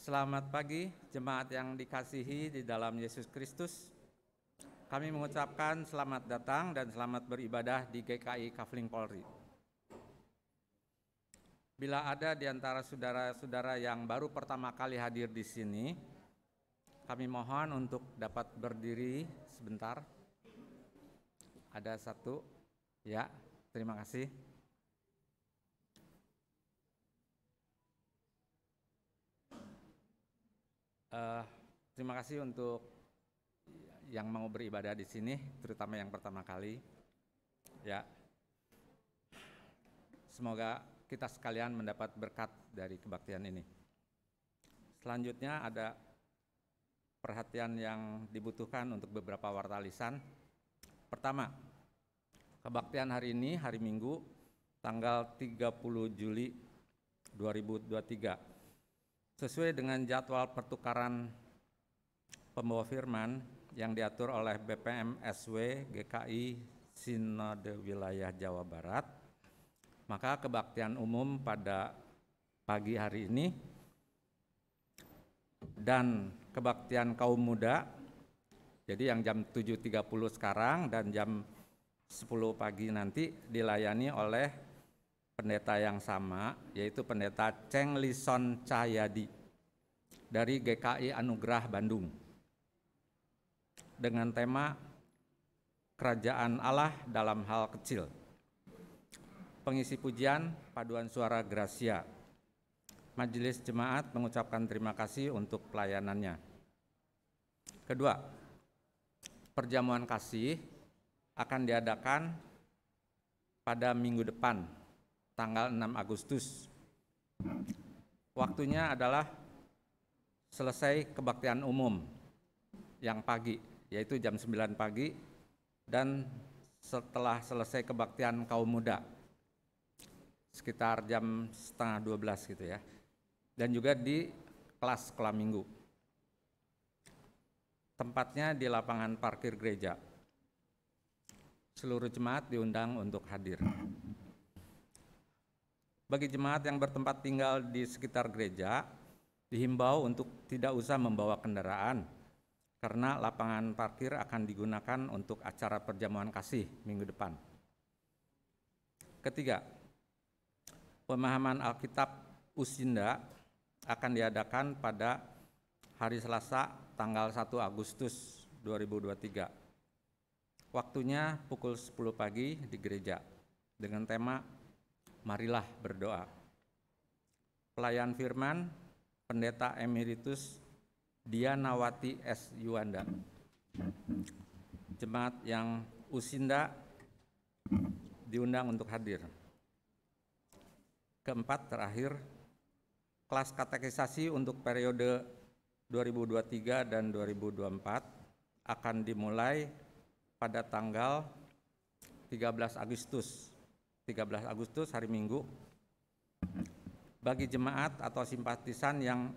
Selamat pagi, jemaat yang dikasihi di dalam Yesus Kristus. Kami mengucapkan selamat datang dan selamat beribadah di GKI Kafling Polri. Bila ada di antara saudara-saudara yang baru pertama kali hadir di sini, kami mohon untuk dapat berdiri sebentar. Ada satu, ya, terima kasih. Terima kasih untuk yang mau beribadah di sini, terutama yang pertama kali. Ya, semoga kita sekalian mendapat berkat dari kebaktian ini. Selanjutnya ada perhatian yang dibutuhkan untuk beberapa warta lisan. Pertama, kebaktian hari ini, hari Minggu, tanggal 30 Juli 2023. Sesuai dengan jadwal pertukaran pembawa firman yang diatur oleh BPM SW GKI Sinode Wilayah Jawa Barat, maka kebaktian umum pada pagi hari ini dan kebaktian kaum muda, jadi yang jam 7.30 sekarang dan jam 10 pagi nanti dilayani oleh pendeta yang sama, yaitu pendeta Cheng Lison Cahyadi dari GKI Anugerah Bandung, dengan tema Kerajaan Allah dalam Hal Kecil. Pengisi pujian paduan suara Gracia. Majelis Jemaat mengucapkan terima kasih untuk pelayanannya. Kedua, perjamuan kasih akan diadakan pada minggu depan, tanggal 6 Agustus. Waktunya adalah selesai kebaktian umum yang pagi, yaitu jam 9 pagi, dan setelah selesai kebaktian kaum muda, sekitar jam 11:30 gitu ya. Dan juga di kelas sekolah minggu. Tempatnya di lapangan parkir gereja. Seluruh jemaat diundang untuk hadir. Bagi jemaat yang bertempat tinggal di sekitar gereja, dihimbau untuk tidak usah membawa kendaraan, karena lapangan parkir akan digunakan untuk acara perjamuan kasih minggu depan. Ketiga, pemahaman Alkitab Usinda akan diadakan pada hari Selasa tanggal 1 Agustus 2023. Waktunya pukul 10 pagi di gereja dengan tema Marilah Berdoa. Pelayan firman Pendeta Emeritus Dianawati S. Yuanda. Jemaat yang Usinda diundang untuk hadir. Keempat, terakhir, kelas katekisasi untuk periode 2023 dan 2024 akan dimulai pada tanggal 13 Agustus hari Minggu. Bagi jemaat atau simpatisan yang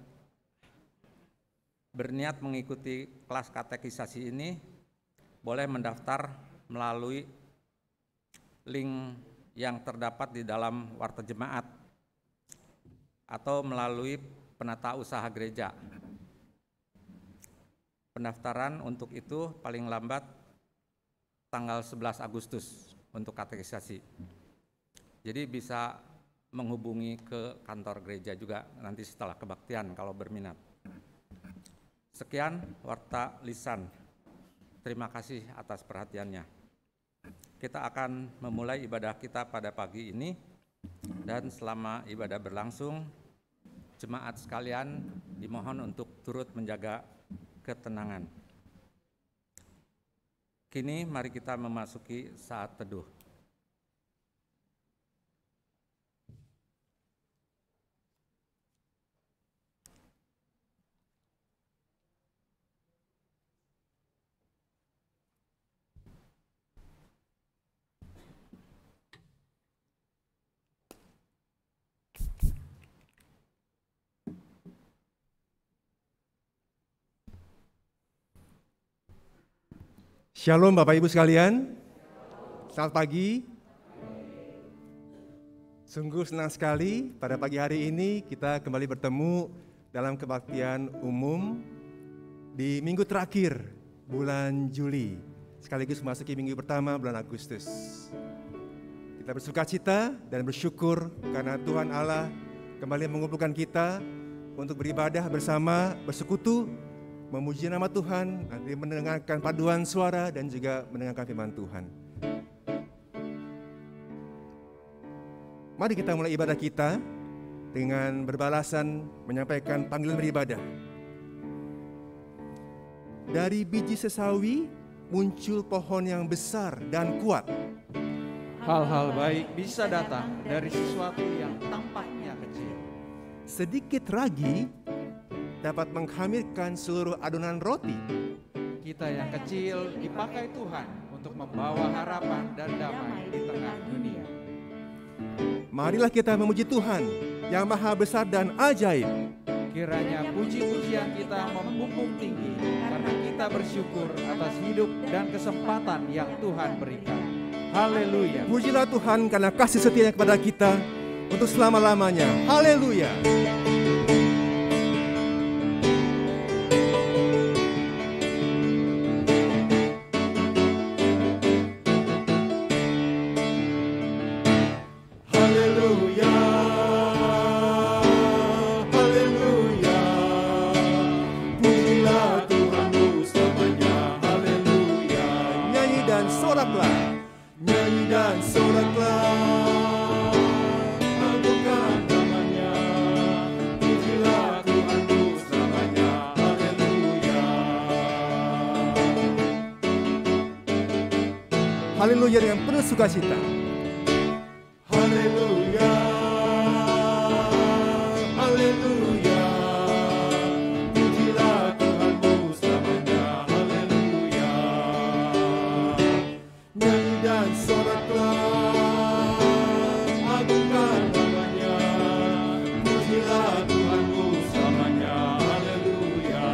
berniat mengikuti kelas katekisasi ini, boleh mendaftar melalui link yang terdapat di dalam warta jemaat atau melalui penata usaha gereja. Pendaftaran untuk itu paling lambat tanggal 11 Agustus untuk katekisasi. Jadi bisa menghubungi ke kantor gereja juga nanti setelah kebaktian kalau berminat. Sekian warta lisan. Terima kasih atas perhatiannya. Kita akan memulai ibadah kita pada pagi ini, dan selama ibadah berlangsung, jemaat sekalian dimohon untuk turut menjaga ketenangan. Kini mari kita memasuki saat teduh. Shalom Bapak Ibu sekalian, selamat pagi. Sungguh senang sekali pada pagi hari ini kita kembali bertemu dalam kebaktian umum di minggu terakhir bulan Juli, sekaligus memasuki minggu pertama bulan Agustus. Kita bersuka cita dan bersyukur karena Tuhan Allah kembali mengumpulkan kita untuk beribadah bersama, bersekutu, memuji nama Tuhan, nanti mendengarkan paduan suara dan juga mendengarkan firman Tuhan. Mari kita mulai ibadah kita dengan berbalasan menyampaikan panggilan beribadah. Dari biji sesawi muncul pohon yang besar dan kuat. Hal-hal baik bisa datang dari sesuatu yang tampaknya kecil. Sedikit ragi dapat menghamirkan seluruh adonan roti. Kita yang kecil dipakai Tuhan untuk membawa harapan dan damai di tengah dunia. Marilah kita memuji Tuhan yang maha besar dan ajaib. Kiranya puji-pujian kita membumbung tinggi karena kita bersyukur atas hidup dan kesempatan yang Tuhan berikan. Haleluya. Pujilah Tuhan karena kasih setianya kepada kita untuk selama-lamanya. Haleluya. Haleluya dengan penuh sukacita. Haleluya, haleluya, pujilah Tuhanmu selamanya. Haleluya, nyanyi dan soraklah, agungkan namanya. Pujilah Tuhanmu selamanya. Haleluya.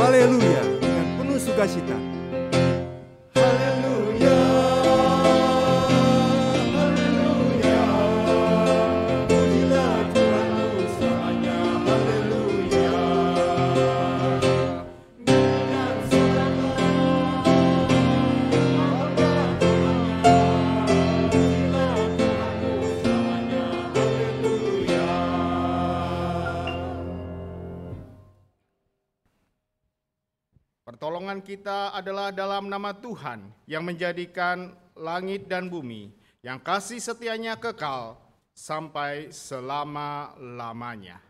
Haleluya, dengan penuh sukacita. Haleluya, haleluya, pujilah Tuhanmu selamanya. Haleluya, dengan soraklah, pujilah Tuhanmu selamanya. Haleluya. Pertolongan kita adalah dalam nama Tuhan yang menjadikan langit dan bumi, yang kasih setianya kekal sampai selama-lamanya.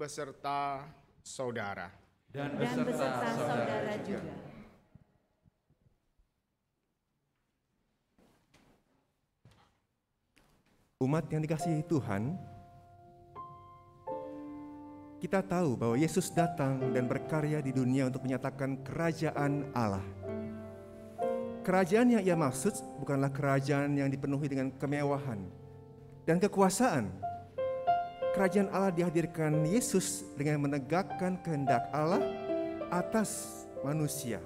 Beserta saudara. Dan beserta saudara juga. Umat yang dikasihi Tuhan, kita tahu bahwa Yesus datang dan berkarya di dunia untuk menyatakan kerajaan Allah. Kerajaan yang ia maksud bukanlah kerajaan yang dipenuhi dengan kemewahan dan kekuasaan. Kerajaan Allah dihadirkan Yesus dengan menegakkan kehendak Allah atas manusia.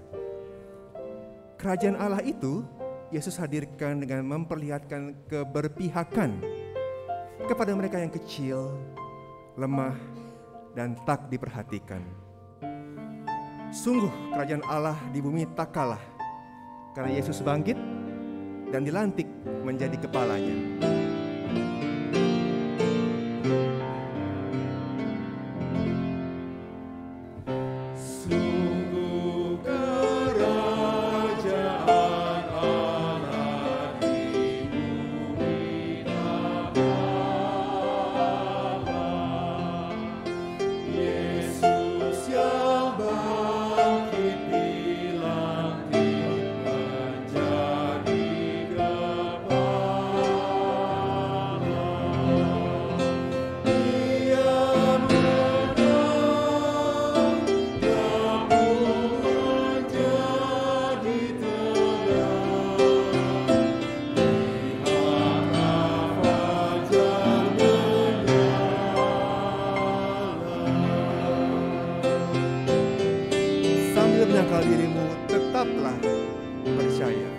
Kerajaan Allah itu Yesus hadirkan dengan memperlihatkan keberpihakan kepada mereka yang kecil, lemah, dan tak diperhatikan. Sungguh kerajaan Allah di bumi tak kalah, karena Yesus bangkit dan dilantik menjadi kepalanya. Menyangkal dirimu, tetaplah percaya.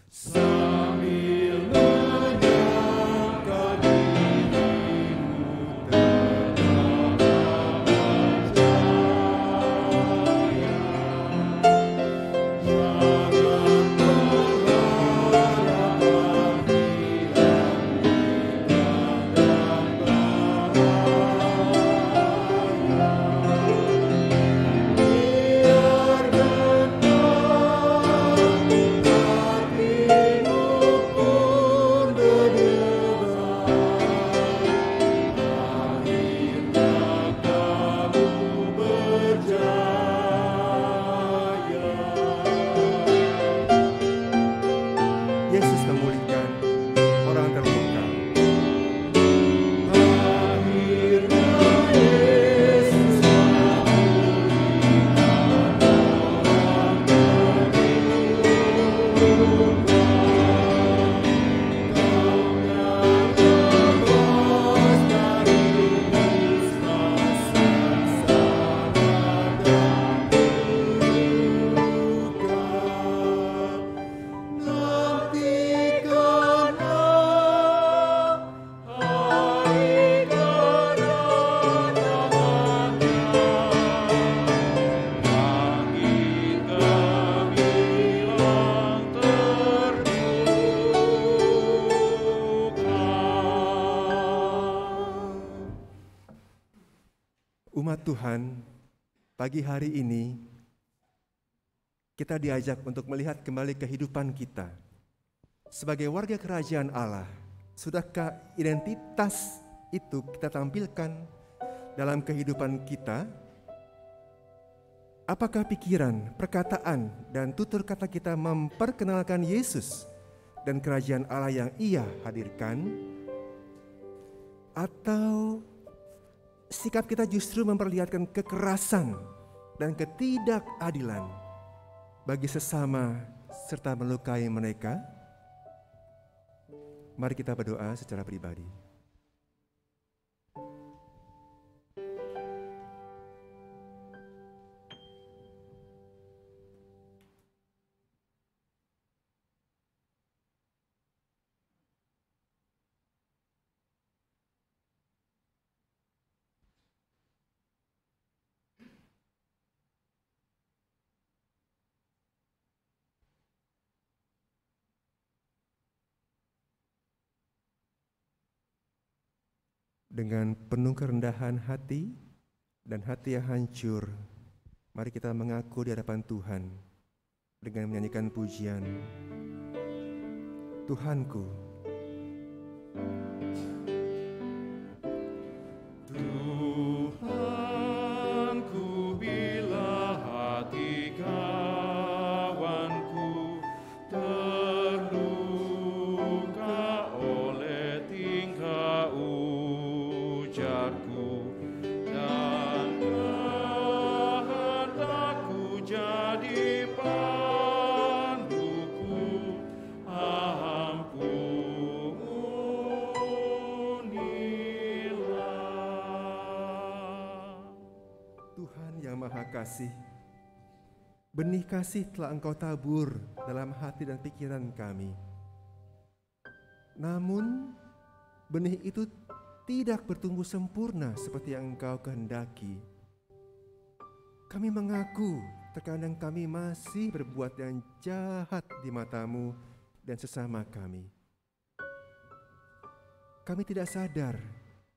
Sambil menyangkal dirimu, tetaplah percaya. Jangan berharap Yesus memulihkan orang terluka. Akhirnya Yesus memulihkan orang terluka. Kau yang lepas Umat Tuhan, pagi hari ini kita diajak untuk melihat kembali kehidupan kita sebagai warga kerajaan Allah. Sudahkah identitas itu kita tampilkan dalam kehidupan kita? Apakah pikiran, perkataan, dan tutur kata kita memperkenalkan Yesus dan kerajaan Allah yang Ia hadirkan? Atau sikap kita justru memperlihatkan kekerasan dan ketidakadilan bagi sesama serta melukai mereka? Mari kita berdoa secara pribadi. Dengan penuh kerendahan hati dan hati yang hancur, mari kita mengaku di hadapan Tuhan dengan menyanyikan pujian. Tuhanku, Tuhanku, bila hati kawanku terluka oleh tingkah ujarku dan kehendakku jadi panduku, ampunilah. Tuhan yang Maha Kasih, benih kasih telah Engkau tabur dalam hati dan pikiran kami. Namun benih itu tidak bertumbuh sempurna seperti yang Engkau kehendaki. Kami mengaku terkadang kami masih berbuat yang jahat di mata-Mu dan sesama kami. Kami tidak sadar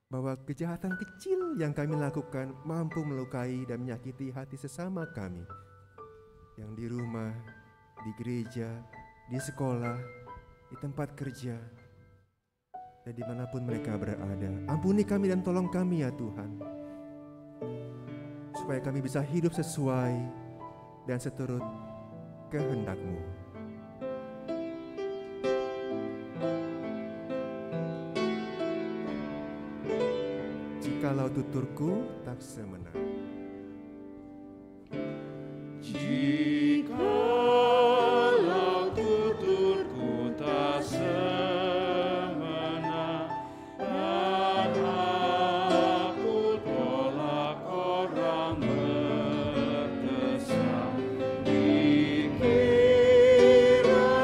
bahwa kejahatan kecil yang kami lakukan mampu melukai dan menyakiti hati sesama kami, yang di rumah, di gereja, di sekolah, di tempat kerja, dan dimanapun mereka berada. Ampuni kami dan tolong kami ya Tuhan, supaya kami bisa hidup sesuai dan seturut kehendak-Mu. Jikalau tuturku tak semena, jikalau tuturku tak semena, dan aku tolak orang berdosa, pikiran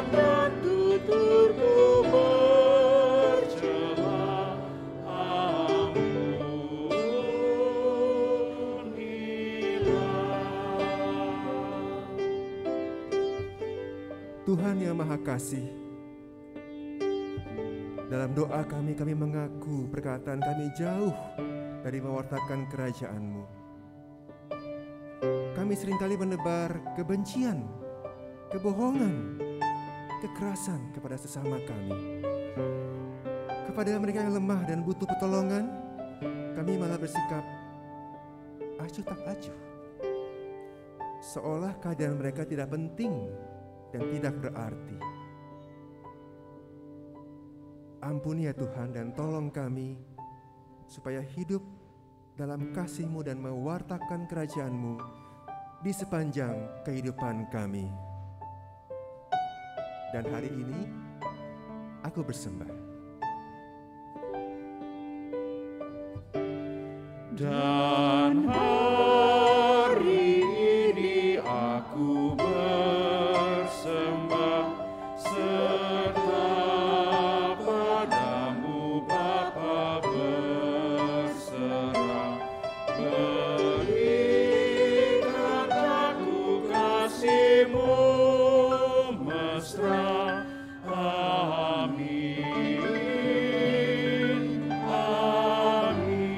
dan tuturku bercela, Tuhan yang Maha Kasih, dalam doa kami mengaku perkataan kami jauh dari mewartakan kerajaan-Mu. Kami seringkali menebar kebencian, kebohongan, kekerasan kepada sesama kami. Kepada mereka yang lemah dan butuh pertolongan, kami malah bersikap acuh tak acuh, seolah keadaan mereka tidak penting dan tidak berarti. Ampuni ya Tuhan dan tolong kami supaya hidup dalam kasih-Mu dan mewartakan kerajaan-Mu di sepanjang kehidupan kami. Dan hari ini aku bersembah. dan hari ini aku bersembah serta padamu Bapa berserah, berikan aku kasih-Mu mesra. Amin. Amin.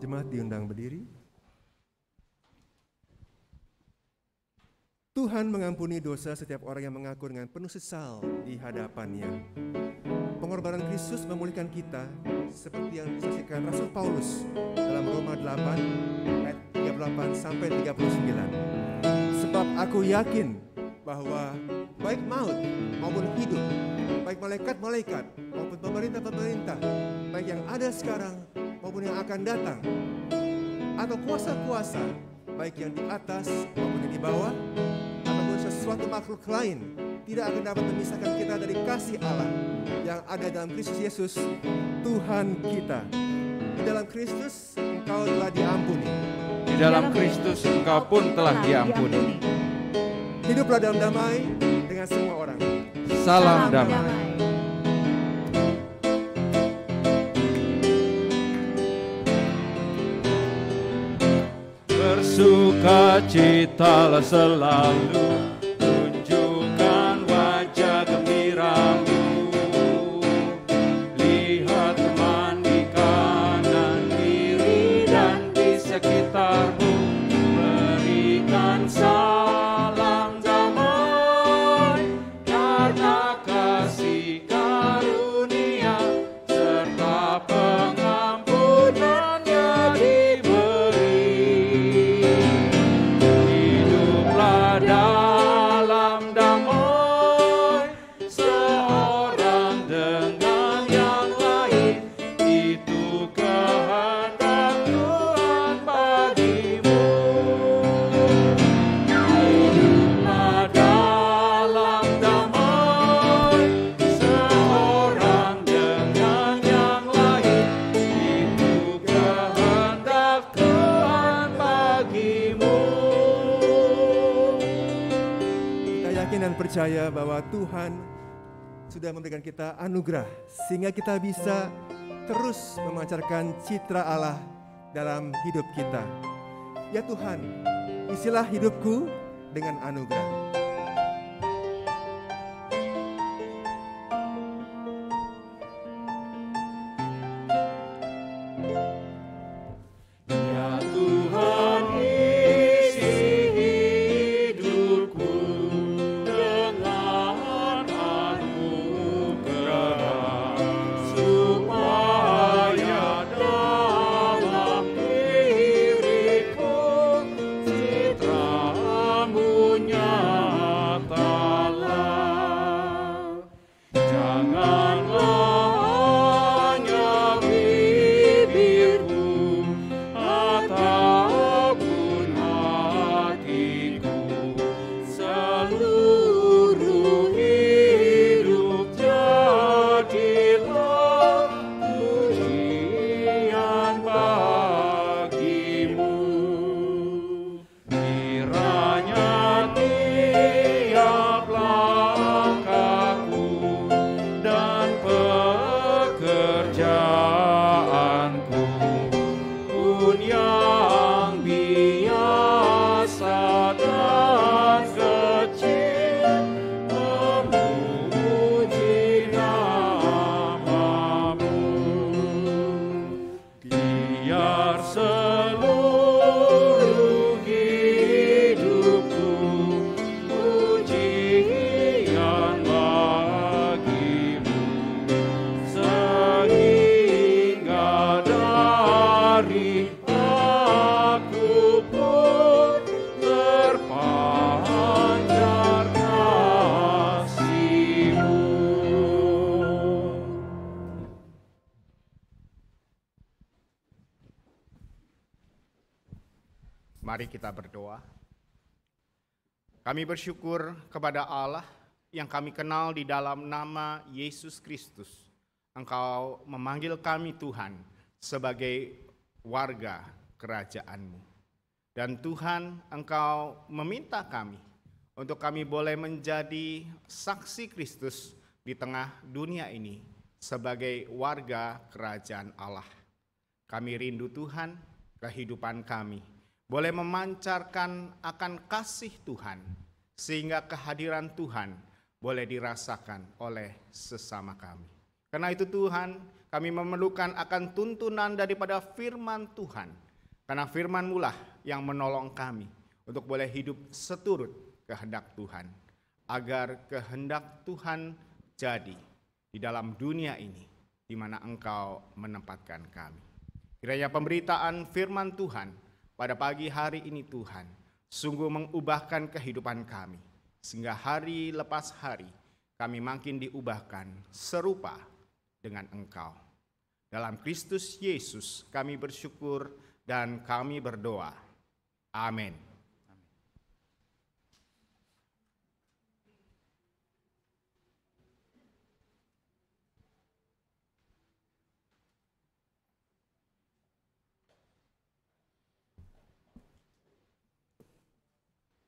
Jemaat diundang berdiri. Tuhan mengampuni dosa setiap orang yang mengaku dengan penuh sesal di hadapan-Nya. Pengorbanan Kristus memulihkan kita seperti yang disaksikan Rasul Paulus dalam Roma 8 ayat 38 sampai 39. Sebab aku yakin bahwa baik maut maupun hidup, baik malaikat-malaikat maupun pemerintah-pemerintah, baik yang ada sekarang maupun yang akan datang, atau kuasa-kuasa, baik yang di atas maupun yang di bawah, ataupun sesuatu makhluk lain, tidak akan dapat memisahkan kita dari kasih Allah yang ada dalam Kristus Yesus, Tuhan kita. Di dalam Kristus engkau telah diampuni. Di dalam Kristus engkau pun telah diampuni. Hiduplah dalam damai dengan semua orang. Salam damai. Bersukacitalah selalu, tunjukkan wajah gembiramu. Lihat teman di kanan kiri dan di sekitarmu, berikan salam damai karena kasih karunia serta pengampunannya diberi. Hiduplah dalam damai seorang dengan yang lain, itu kehendak Tuhan bagimu. Hiduplah dalam damai seorang dengan yang lain, itu kehendak Tuhan bagimu. Kita yakin dan percaya bahwa Tuhan sudah memberikan kita anugerah sehingga kita bisa terus memancarkan citra Allah dalam hidup kita. Ya Tuhan, isilah hidupku dengan anugerah. Mari kita berdoa. Kami bersyukur kepada Allah yang kami kenal di dalam nama Yesus Kristus. Engkau memanggil kami Tuhan sebagai warga kerajaan-Mu. Dan Tuhan, Engkau meminta kami untuk kami boleh menjadi saksi Kristus di tengah dunia ini sebagai warga kerajaan Allah. Kami rindu Tuhan, kehidupan kami boleh memancarkan akan kasih Tuhan, sehingga kehadiran Tuhan boleh dirasakan oleh sesama kami. Karena itu Tuhan, kami memerlukan akan tuntunan daripada firman Tuhan. Karena firman-Mu lah yang menolong kami untuk boleh hidup seturut kehendak Tuhan. Agar kehendak Tuhan jadi di dalam dunia ini, di mana Engkau menempatkan kami. Kiranya pemberitaan firman Tuhan pada pagi hari ini Tuhan, sungguh mengubahkan kehidupan kami, sehingga hari lepas hari kami makin diubahkan serupa dengan Engkau. Dalam Kristus Yesus kami bersyukur dan kami berdoa. Amin.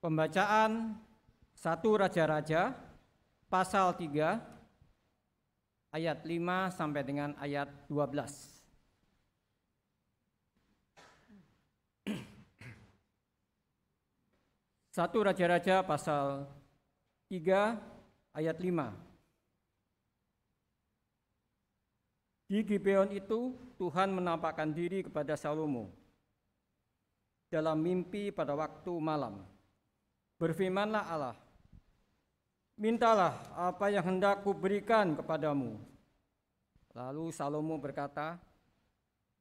Pembacaan 1 Raja-Raja pasal 3 ayat 5 sampai dengan ayat 12. 1 Raja-Raja pasal 3 ayat 5. Di Gibeon itu Tuhan menampakkan diri kepada Salomo dalam mimpi pada waktu malam. Berfirmanlah Allah, mintalah apa yang hendak kuberikan kepadamu. Lalu Salomo berkata,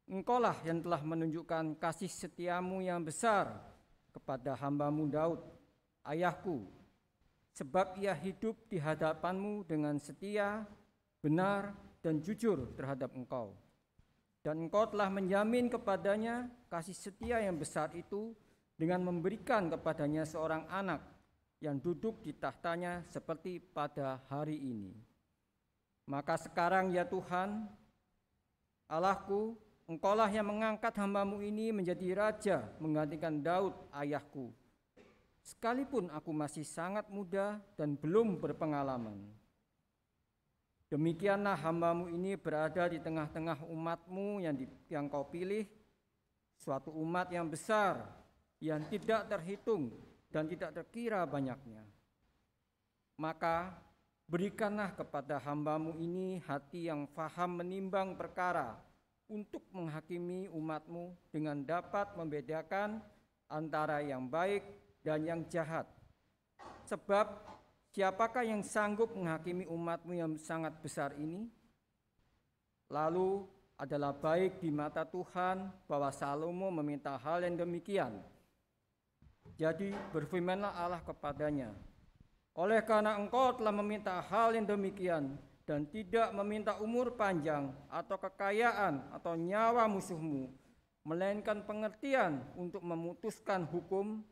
Engkaulah yang telah menunjukkan kasih setiamu yang besar kepada hambamu Daud, ayahku, sebab ia hidup di hadapanmu dengan setia, benar, dan jujur terhadap engkau. Dan engkau telah menjamin kepadanya kasih setia yang besar itu dengan memberikan kepadanya seorang anak yang duduk di tahtanya seperti pada hari ini. Maka sekarang ya Tuhan, Allahku, Engkaulah yang mengangkat hambamu ini menjadi raja menggantikan Daud ayahku. Sekalipun aku masih sangat muda dan belum berpengalaman. Demikianlah hamba-Mu ini berada di tengah-tengah umat-Mu yang Kau pilih, suatu umat yang besar, yang tidak terhitung dan tidak terkira banyaknya. Maka berikanlah kepada hamba-Mu ini hati yang faham menimbang perkara untuk menghakimi umat-Mu dengan dapat membedakan antara yang baik dan yang jahat. Sebab siapakah yang sanggup menghakimi umat-Mu yang sangat besar ini? Lalu adalah baik di mata Tuhan bahwa Salomo meminta hal yang demikian. Jadi berfirmanlah Allah kepadanya, oleh karena engkau telah meminta hal yang demikian dan tidak meminta umur panjang atau kekayaan atau nyawa musuhmu, melainkan pengertian untuk memutuskan hukum,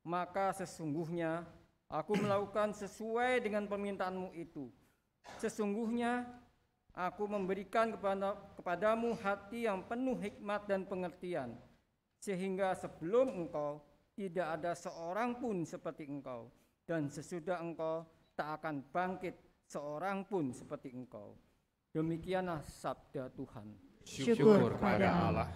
maka sesungguhnya aku melakukan sesuai dengan permintaanmu itu. Sesungguhnya aku memberikan kepadamu hati yang penuh hikmat dan pengertian, sehingga sebelum engkau tidak ada seorang pun seperti engkau, dan sesudah engkau tak akan bangkit seorang pun seperti engkau. Demikianlah sabda Tuhan. Syukur kepada Allah.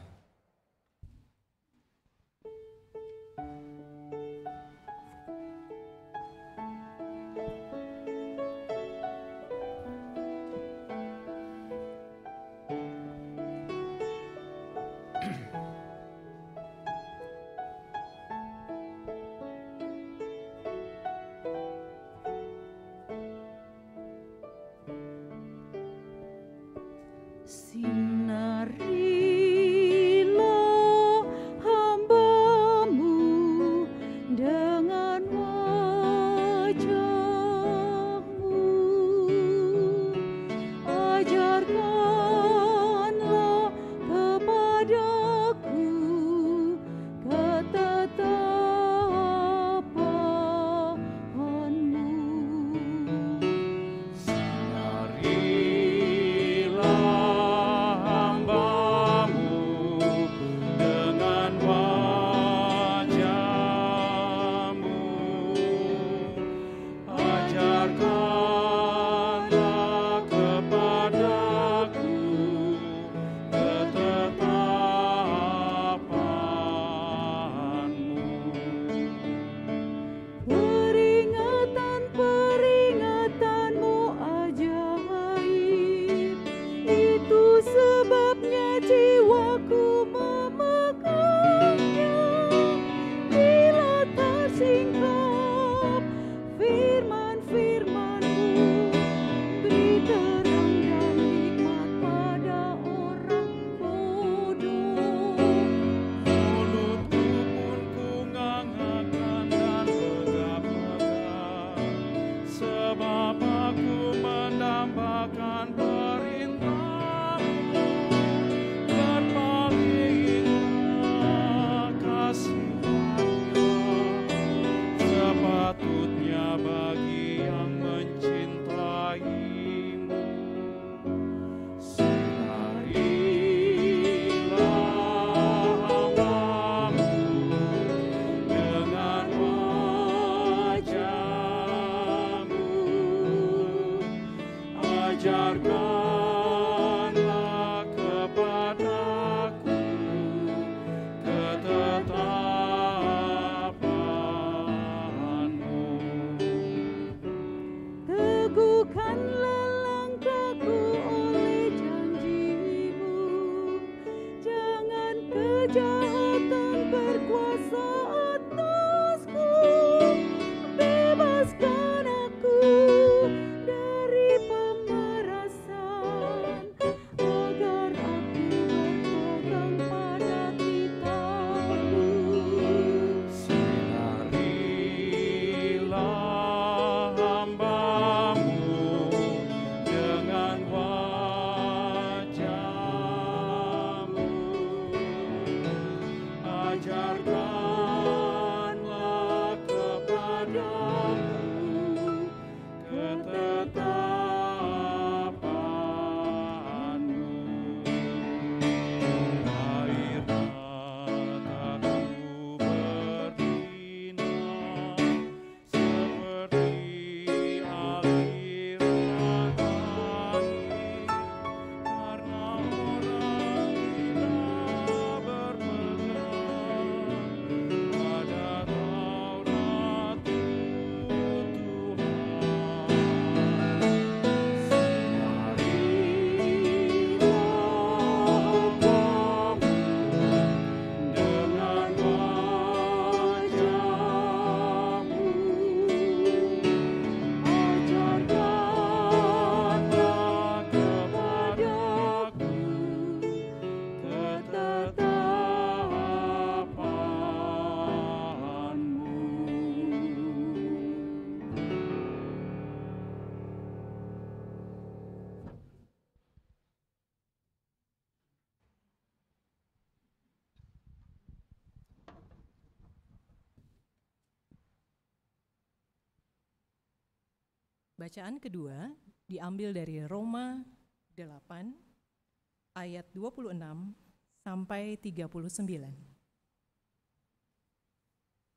Sinarilah hamba-Mu dengan wajah-Mu, ajarkanlah kepadaku ketetapan-Mu. Peringatan-peringatanmu ajaib, itu sebabnya jiwaku memegangnya. Bila tersingkap firman-firman-Mu, beri terang dan hikmat pada orang bodoh. Mulutku pun kungangkan dan megap-megap, sebab aku mendambakan perintah-Mu. Berpalinglah kasih-Mu sepatutnya bagi yang mencintai-Mu. Sinarilah hamba-Mu dengan wajah-Mu, ajarkanlah kepadaku ketetapan-Mu. Teguhkanlah langkahku oleh janji-Mu, jangan kejahatan berkuasa atasku. Bebaskan aku dari pemerasan, agar aku berpegang pada titah-Mu. Sinarilah hamba-Mu dengan wajah-Mu, Bacaan kedua diambil dari Roma 8 ayat 26 sampai 39.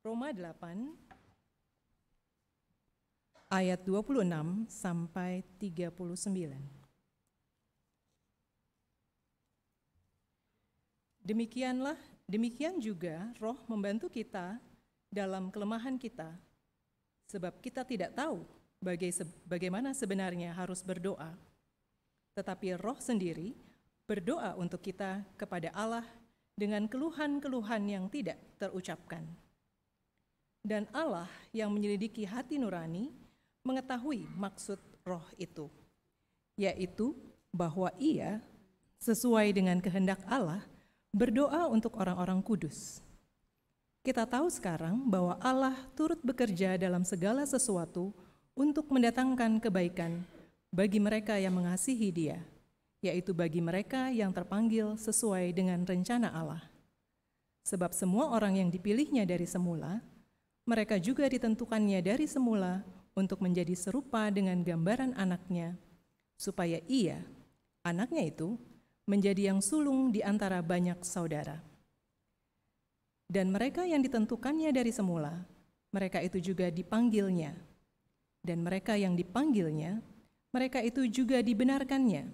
Roma 8 ayat 26 sampai 39. Demikian juga Roh membantu kita dalam kelemahan kita, sebab kita tidak tahu bagaimana sebenarnya harus berdoa. Tetapi Roh sendiri berdoa untuk kita kepada Allah dengan keluhan-keluhan yang tidak terucapkan. Dan Allah yang menyelidiki hati nurani mengetahui maksud Roh itu, yaitu bahwa Ia sesuai dengan kehendak Allah berdoa untuk orang-orang kudus. Kita tahu sekarang bahwa Allah turut bekerja dalam segala sesuatu untuk mendatangkan kebaikan bagi mereka yang mengasihi Dia, yaitu bagi mereka yang terpanggil sesuai dengan rencana Allah. Sebab semua orang yang dipilihnya dari semula, mereka juga ditentukannya dari semula untuk menjadi serupa dengan gambaran anaknya, supaya Ia, anaknya itu, menjadi yang sulung di antara banyak saudara. Dan mereka yang ditentukannya dari semula, mereka itu juga dipanggilnya. Dan mereka yang dipanggilnya, mereka itu juga dibenarkannya.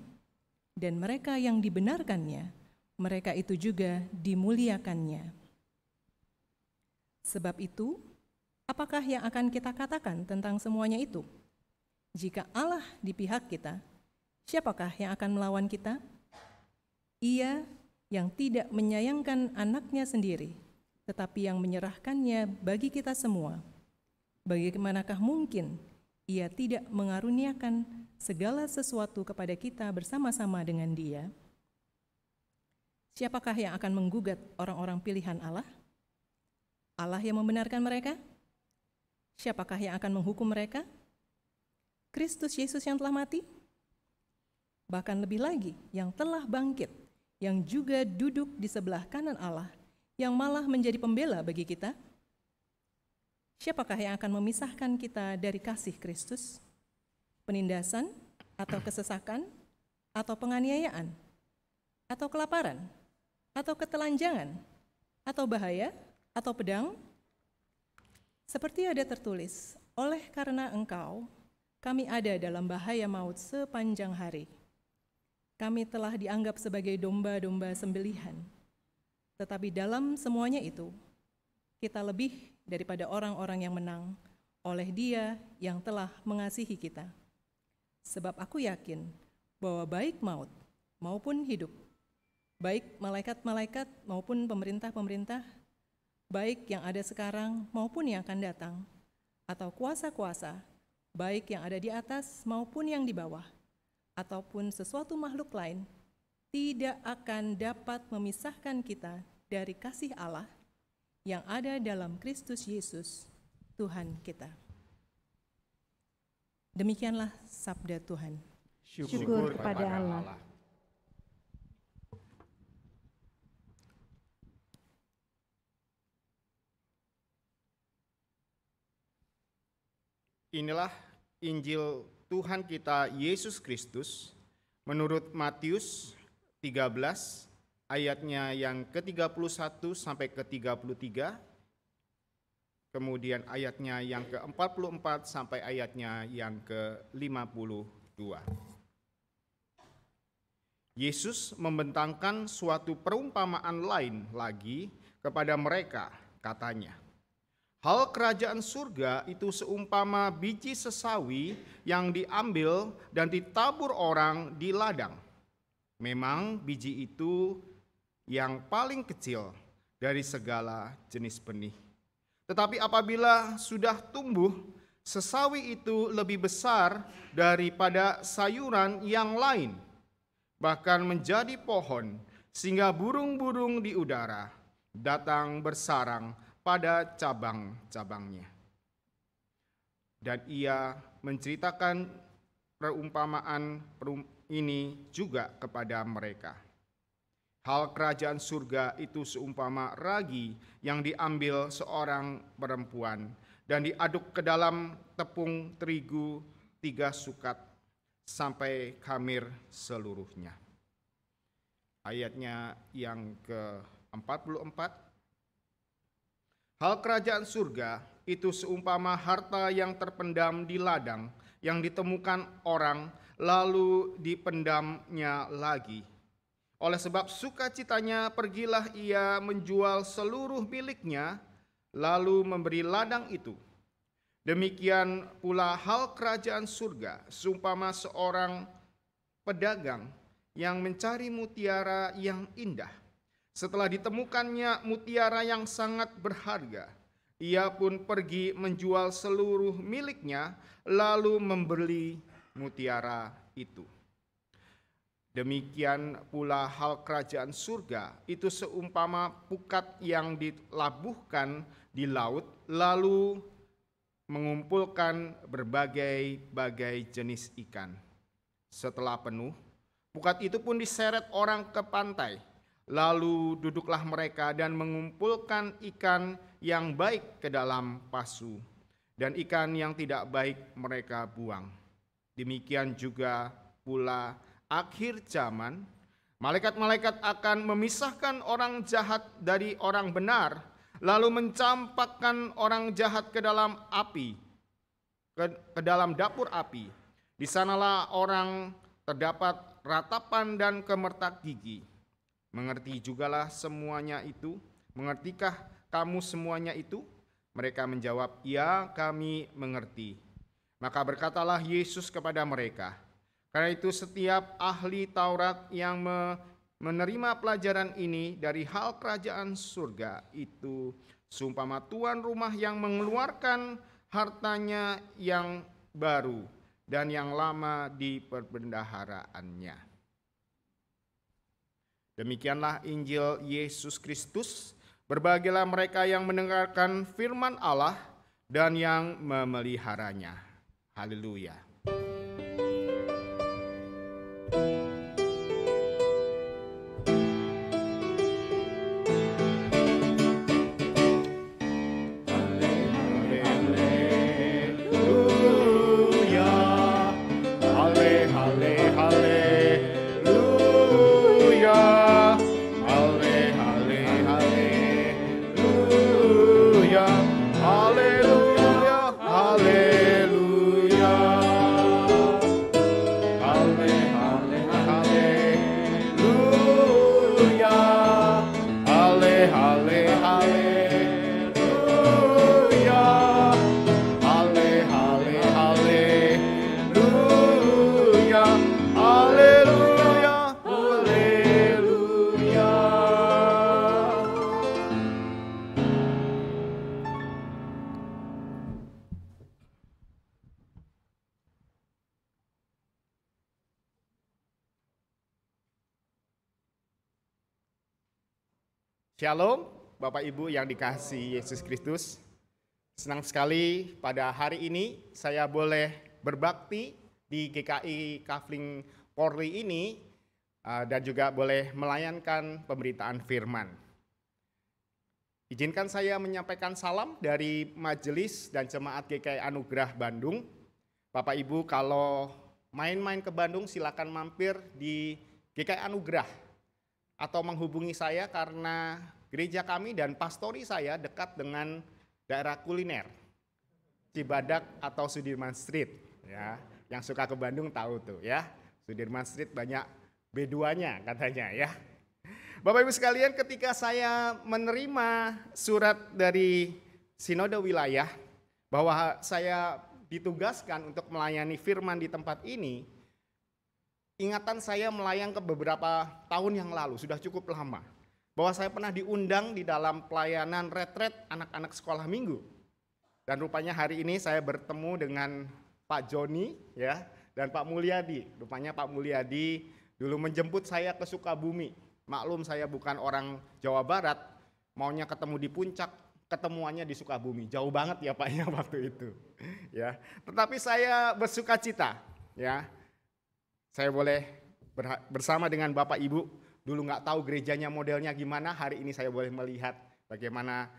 Dan mereka yang dibenarkannya, mereka itu juga dimuliakannya. Sebab itu, apakah yang akan kita katakan tentang semuanya itu? Jika Allah di pihak kita, siapakah yang akan melawan kita? Ia yang tidak menyayangkan anaknya sendiri, tetapi yang menyerahkannya bagi kita semua. Bagaimanakah mungkin Ia tidak mengaruniakan segala sesuatu kepada kita bersama-sama dengan Dia? Siapakah yang akan menggugat orang-orang pilihan Allah? Allah yang membenarkan mereka? Siapakah yang akan menghukum mereka? Kristus Yesus yang telah mati? Bahkan lebih lagi, yang telah bangkit, yang juga duduk di sebelah kanan Allah, yang malah menjadi pembela bagi kita? Siapakah yang akan memisahkan kita dari kasih Kristus? Penindasan, atau kesesakan, atau penganiayaan, atau kelaparan, atau ketelanjangan, atau bahaya, atau pedang? Seperti ada tertulis, oleh karena Engkau, kami ada dalam bahaya maut sepanjang hari. Kami telah dianggap sebagai domba-domba sembelihan. Tetapi dalam semuanya itu, kita lebih daripada orang-orang yang menang oleh Dia yang telah mengasihi kita. Sebab aku yakin bahwa baik maut maupun hidup, baik malaikat-malaikat maupun pemerintah-pemerintah, baik yang ada sekarang maupun yang akan datang, atau kuasa-kuasa, baik yang ada di atas maupun yang di bawah, ataupun sesuatu makhluk lain, tidak akan dapat memisahkan kita dari kasih Allah yang ada dalam Kristus Yesus, Tuhan kita. Demikianlah sabda Tuhan. Syukur kepada Allah. Inilah Injil Tuhan kita Yesus Kristus menurut Matius 13 ayatnya yang ke-31 sampai ke-33, kemudian ayatnya yang ke-44 sampai ayatnya yang ke-52. Yesus membentangkan suatu perumpamaan lain lagi kepada mereka, katanya, hal kerajaan surga itu seumpama biji sesawi yang diambil dan ditabur orang di ladang. Memang biji itu yang paling kecil dari segala jenis benih. Tetapi apabila sudah tumbuh, sesawi itu lebih besar daripada sayuran yang lain, bahkan menjadi pohon, sehingga burung-burung di udara datang bersarang pada cabang-cabangnya. Dan ia menceritakan perumpamaan ini juga kepada mereka. Hal kerajaan surga itu seumpama ragi yang diambil seorang perempuan dan diaduk ke dalam tepung terigu 3 sukat sampai khamir seluruhnya. Ayatnya yang ke-44. Hal kerajaan surga itu seumpama harta yang terpendam di ladang yang ditemukan orang lalu dipendamnya lagi. Oleh sebab sukacitanya pergilah ia menjual seluruh miliknya lalu memberi ladang itu. Demikian pula hal kerajaan surga seumpama seorang pedagang yang mencari mutiara yang indah. Setelah ditemukannya mutiara yang sangat berharga, ia pun pergi menjual seluruh miliknya lalu membeli mutiara itu. Demikian pula hal kerajaan surga itu seumpama pukat yang dilabuhkan di laut lalu mengumpulkan berbagai-bagai jenis ikan. Setelah penuh, pukat itu pun diseret orang ke pantai. Lalu duduklah mereka dan mengumpulkan ikan yang baik ke dalam pasu, dan ikan yang tidak baik mereka buang. Demikian juga pula akhir zaman, malaikat-malaikat akan memisahkan orang jahat dari orang benar, lalu mencampakkan orang jahat ke dalam api, ke dalam dapur api. Di sanalah orang terdapat ratapan dan kemertak gigi. Mengerti jugalah semuanya itu? Mengertikah kamu semuanya itu? Mereka menjawab, ya kami mengerti. Maka berkatalah Yesus kepada mereka, karena itu setiap ahli Taurat yang menerima pelajaran ini dari hal kerajaan surga itu seumpama tuan rumah yang mengeluarkan hartanya yang baru dan yang lama di perbendaharaannya. Demikianlah Injil Yesus Kristus. Berbahagialah mereka yang mendengarkan firman Allah dan yang memeliharanya. Haleluya. Shalom, Bapak Ibu yang dikasihi Yesus Kristus. Senang sekali pada hari ini saya boleh berbakti di GKI Kafling Polri ini dan juga boleh melayankan pemberitaan firman. Izinkan saya menyampaikan salam dari Majelis dan Jemaat GKI Anugerah Bandung. Bapak Ibu kalau main-main ke Bandung silakan mampir di GKI Anugerah atau menghubungi saya karena gereja kami dan pastori saya dekat dengan daerah kuliner Cibadak atau Sudirman Street ya. Yang suka ke Bandung tahu tuh ya. Sudirman Street banyak B2-nya katanya ya. Bapak Ibu sekalian, ketika saya menerima surat dari Sinode Wilayah bahwa saya ditugaskan untuk melayani firman di tempat ini, ingatan saya melayang ke beberapa tahun yang lalu, sudah cukup lama. Bahwa saya pernah diundang di dalam pelayanan retret anak-anak sekolah minggu. Dan rupanya hari ini saya bertemu dengan Pak Joni ya dan Pak Mulyadi. Rupanya Pak Mulyadi dulu menjemput saya ke Sukabumi. Maklum saya bukan orang Jawa Barat, maunya ketemu di Puncak, ketemuannya di Sukabumi. Jauh banget ya Pak ya waktu itu. Ya, tetapi saya bersukacita ya. Saya boleh bersama dengan Bapak Ibu, dulu nggak tahu gerejanya modelnya gimana, hari ini saya boleh melihat bagaimana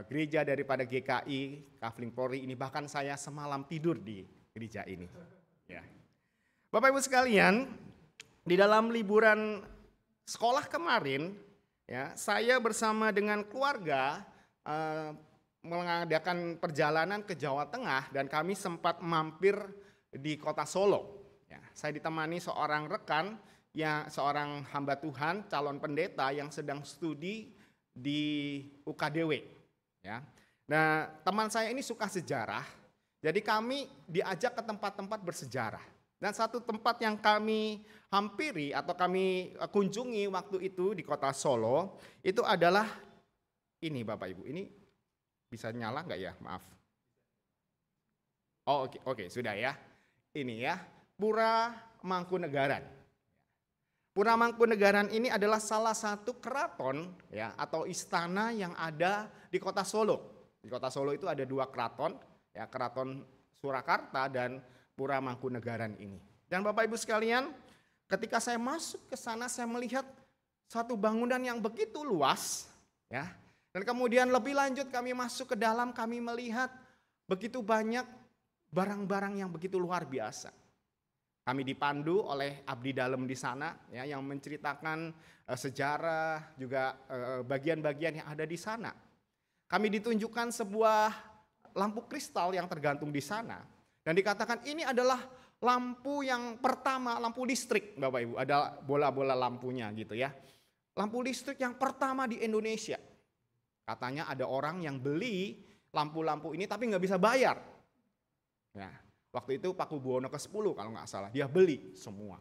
gereja daripada GKI Kafling Polri ini, bahkan saya semalam tidur di gereja ini. Ya. Bapak Ibu sekalian, di dalam liburan sekolah kemarin, ya, saya bersama dengan keluarga mengadakan perjalanan ke Jawa Tengah dan kami sempat mampir di kota Solo. Ya, saya ditemani seorang rekan, ya, seorang hamba Tuhan, calon pendeta yang sedang studi di UKDW. Ya. Nah, teman saya ini suka sejarah, jadi kami diajak ke tempat-tempat bersejarah. Dan satu tempat yang kami hampiri atau kami kunjungi waktu itu di kota Solo, itu adalah ini Bapak Ibu, ini bisa nyala nggak ya? Maaf. Oh oke, sudah ya. Ini ya, Pura Mangkunegaran. Pura Mangkunegaran ini adalah salah satu keraton, ya, atau istana yang ada di kota Solo. Di kota Solo itu ada 2 keraton, ya, Keraton Surakarta dan Pura Mangkunegaran ini. Dan Bapak Ibu sekalian, ketika saya masuk ke sana saya melihat satu bangunan yang begitu luas, ya. Dan kemudian lebih lanjut kami masuk ke dalam, kami melihat begitu banyak barang-barang yang begitu luar biasa. Kami dipandu oleh abdi dalam di sana, ya, yang menceritakan sejarah juga bagian-bagian yang ada di sana. Kami ditunjukkan sebuah lampu kristal yang tergantung di sana. Dan dikatakan ini adalah lampu yang pertama, lampu listrik Bapak Ibu. Ada bola-bola lampunya gitu ya. Lampu listrik yang pertama di Indonesia. Katanya ada orang yang beli lampu-lampu ini tapi nggak bisa bayar. Ya, waktu itu Pakubuwono ke-10 kalau nggak salah, dia beli semua.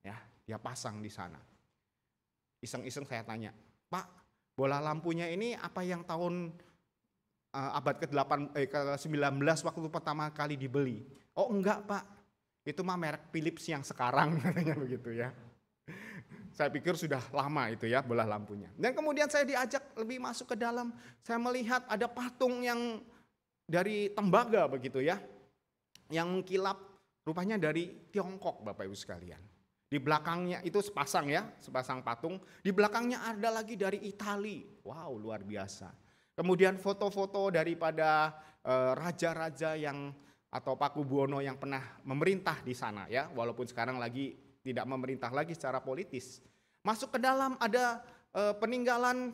Ya, dia pasang di sana. Iseng-iseng saya tanya, Pak, bola lampunya ini apa yang tahun abad ke-19 waktu pertama kali dibeli? Oh enggak Pak, itu mah merek Philips yang sekarang, katanya begitu ya. Saya pikir sudah lama itu ya bola lampunya. Dan kemudian saya diajak lebih masuk ke dalam, saya melihat ada patung yang dari tembaga begitu ya, yang mengkilap, rupanya dari Tiongkok Bapak Ibu sekalian. Di belakangnya itu sepasang patung, di belakangnya ada lagi dari Italia. Wow, luar biasa. Kemudian foto-foto daripada raja-raja yang atau Pakubuwono yang pernah memerintah di sana ya, walaupun sekarang lagi tidak memerintah lagi secara politis. Masuk ke dalam ada peninggalan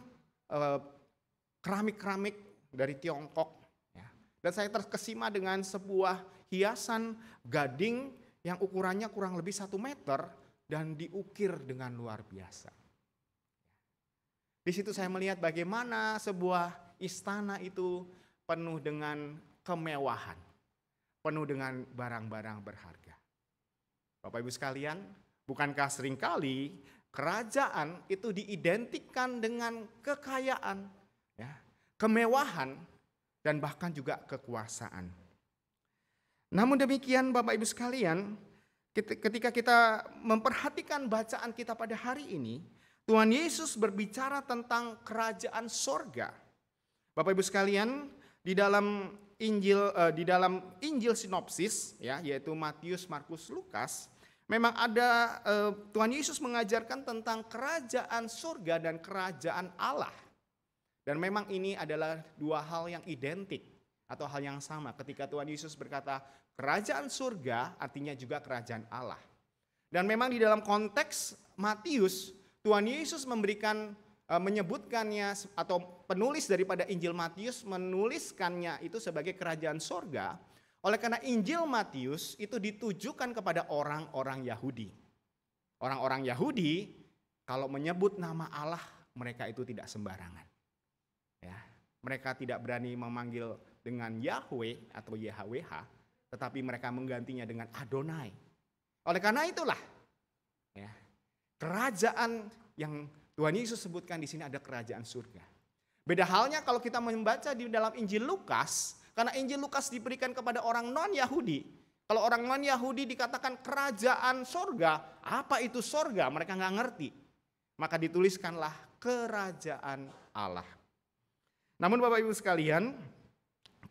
keramik-keramik dari Tiongkok. Ya. Dan saya terkesima dengan sebuah hiasan gading yang ukurannya kurang lebih 1 meter dan diukir dengan luar biasa. Di situ saya melihat bagaimana sebuah istana itu penuh dengan kemewahan, penuh dengan barang-barang berharga. Bapak Ibu sekalian, bukankah seringkali kerajaan itu diidentikan dengan kekayaan, ya, kemewahan, dan bahkan juga kekuasaan. Namun demikian Bapak Ibu sekalian, ketika kita memperhatikan bacaan kita pada hari ini, Tuhan Yesus berbicara tentang kerajaan sorga. Bapak Ibu sekalian, di dalam Injil sinopsis, ya, yaitu Matius, Markus, Lukas, memang ada Tuhan Yesus mengajarkan tentang kerajaan surga dan kerajaan Allah. Dan memang ini adalah 2 hal yang identik atau hal yang sama ketika Tuhan Yesus berkata kerajaan surga artinya juga kerajaan Allah. Dan memang di dalam konteks Matius, Tuhan Yesus menyebutkannya atau penulis daripada Injil Matius menuliskannya itu sebagai kerajaan surga. Oleh karena Injil Matius itu ditujukan kepada orang-orang Yahudi. Orang-orang Yahudi kalau menyebut nama Allah mereka itu tidak sembarangan. Ya, mereka tidak berani memanggil dengan Yahweh atau YHWH, tetapi mereka menggantinya dengan Adonai. Oleh karena itulah, ya, kerajaan yang Tuhan Yesus sebutkan di sini ada kerajaan surga. Beda halnya kalau kita membaca di dalam Injil Lukas, karena Injil Lukas diberikan kepada orang non-Yahudi. Kalau orang non-Yahudi dikatakan kerajaan sorga, apa itu sorga? Mereka nggak ngerti. Maka dituliskanlah kerajaan Allah. Namun Bapak Ibu sekalian,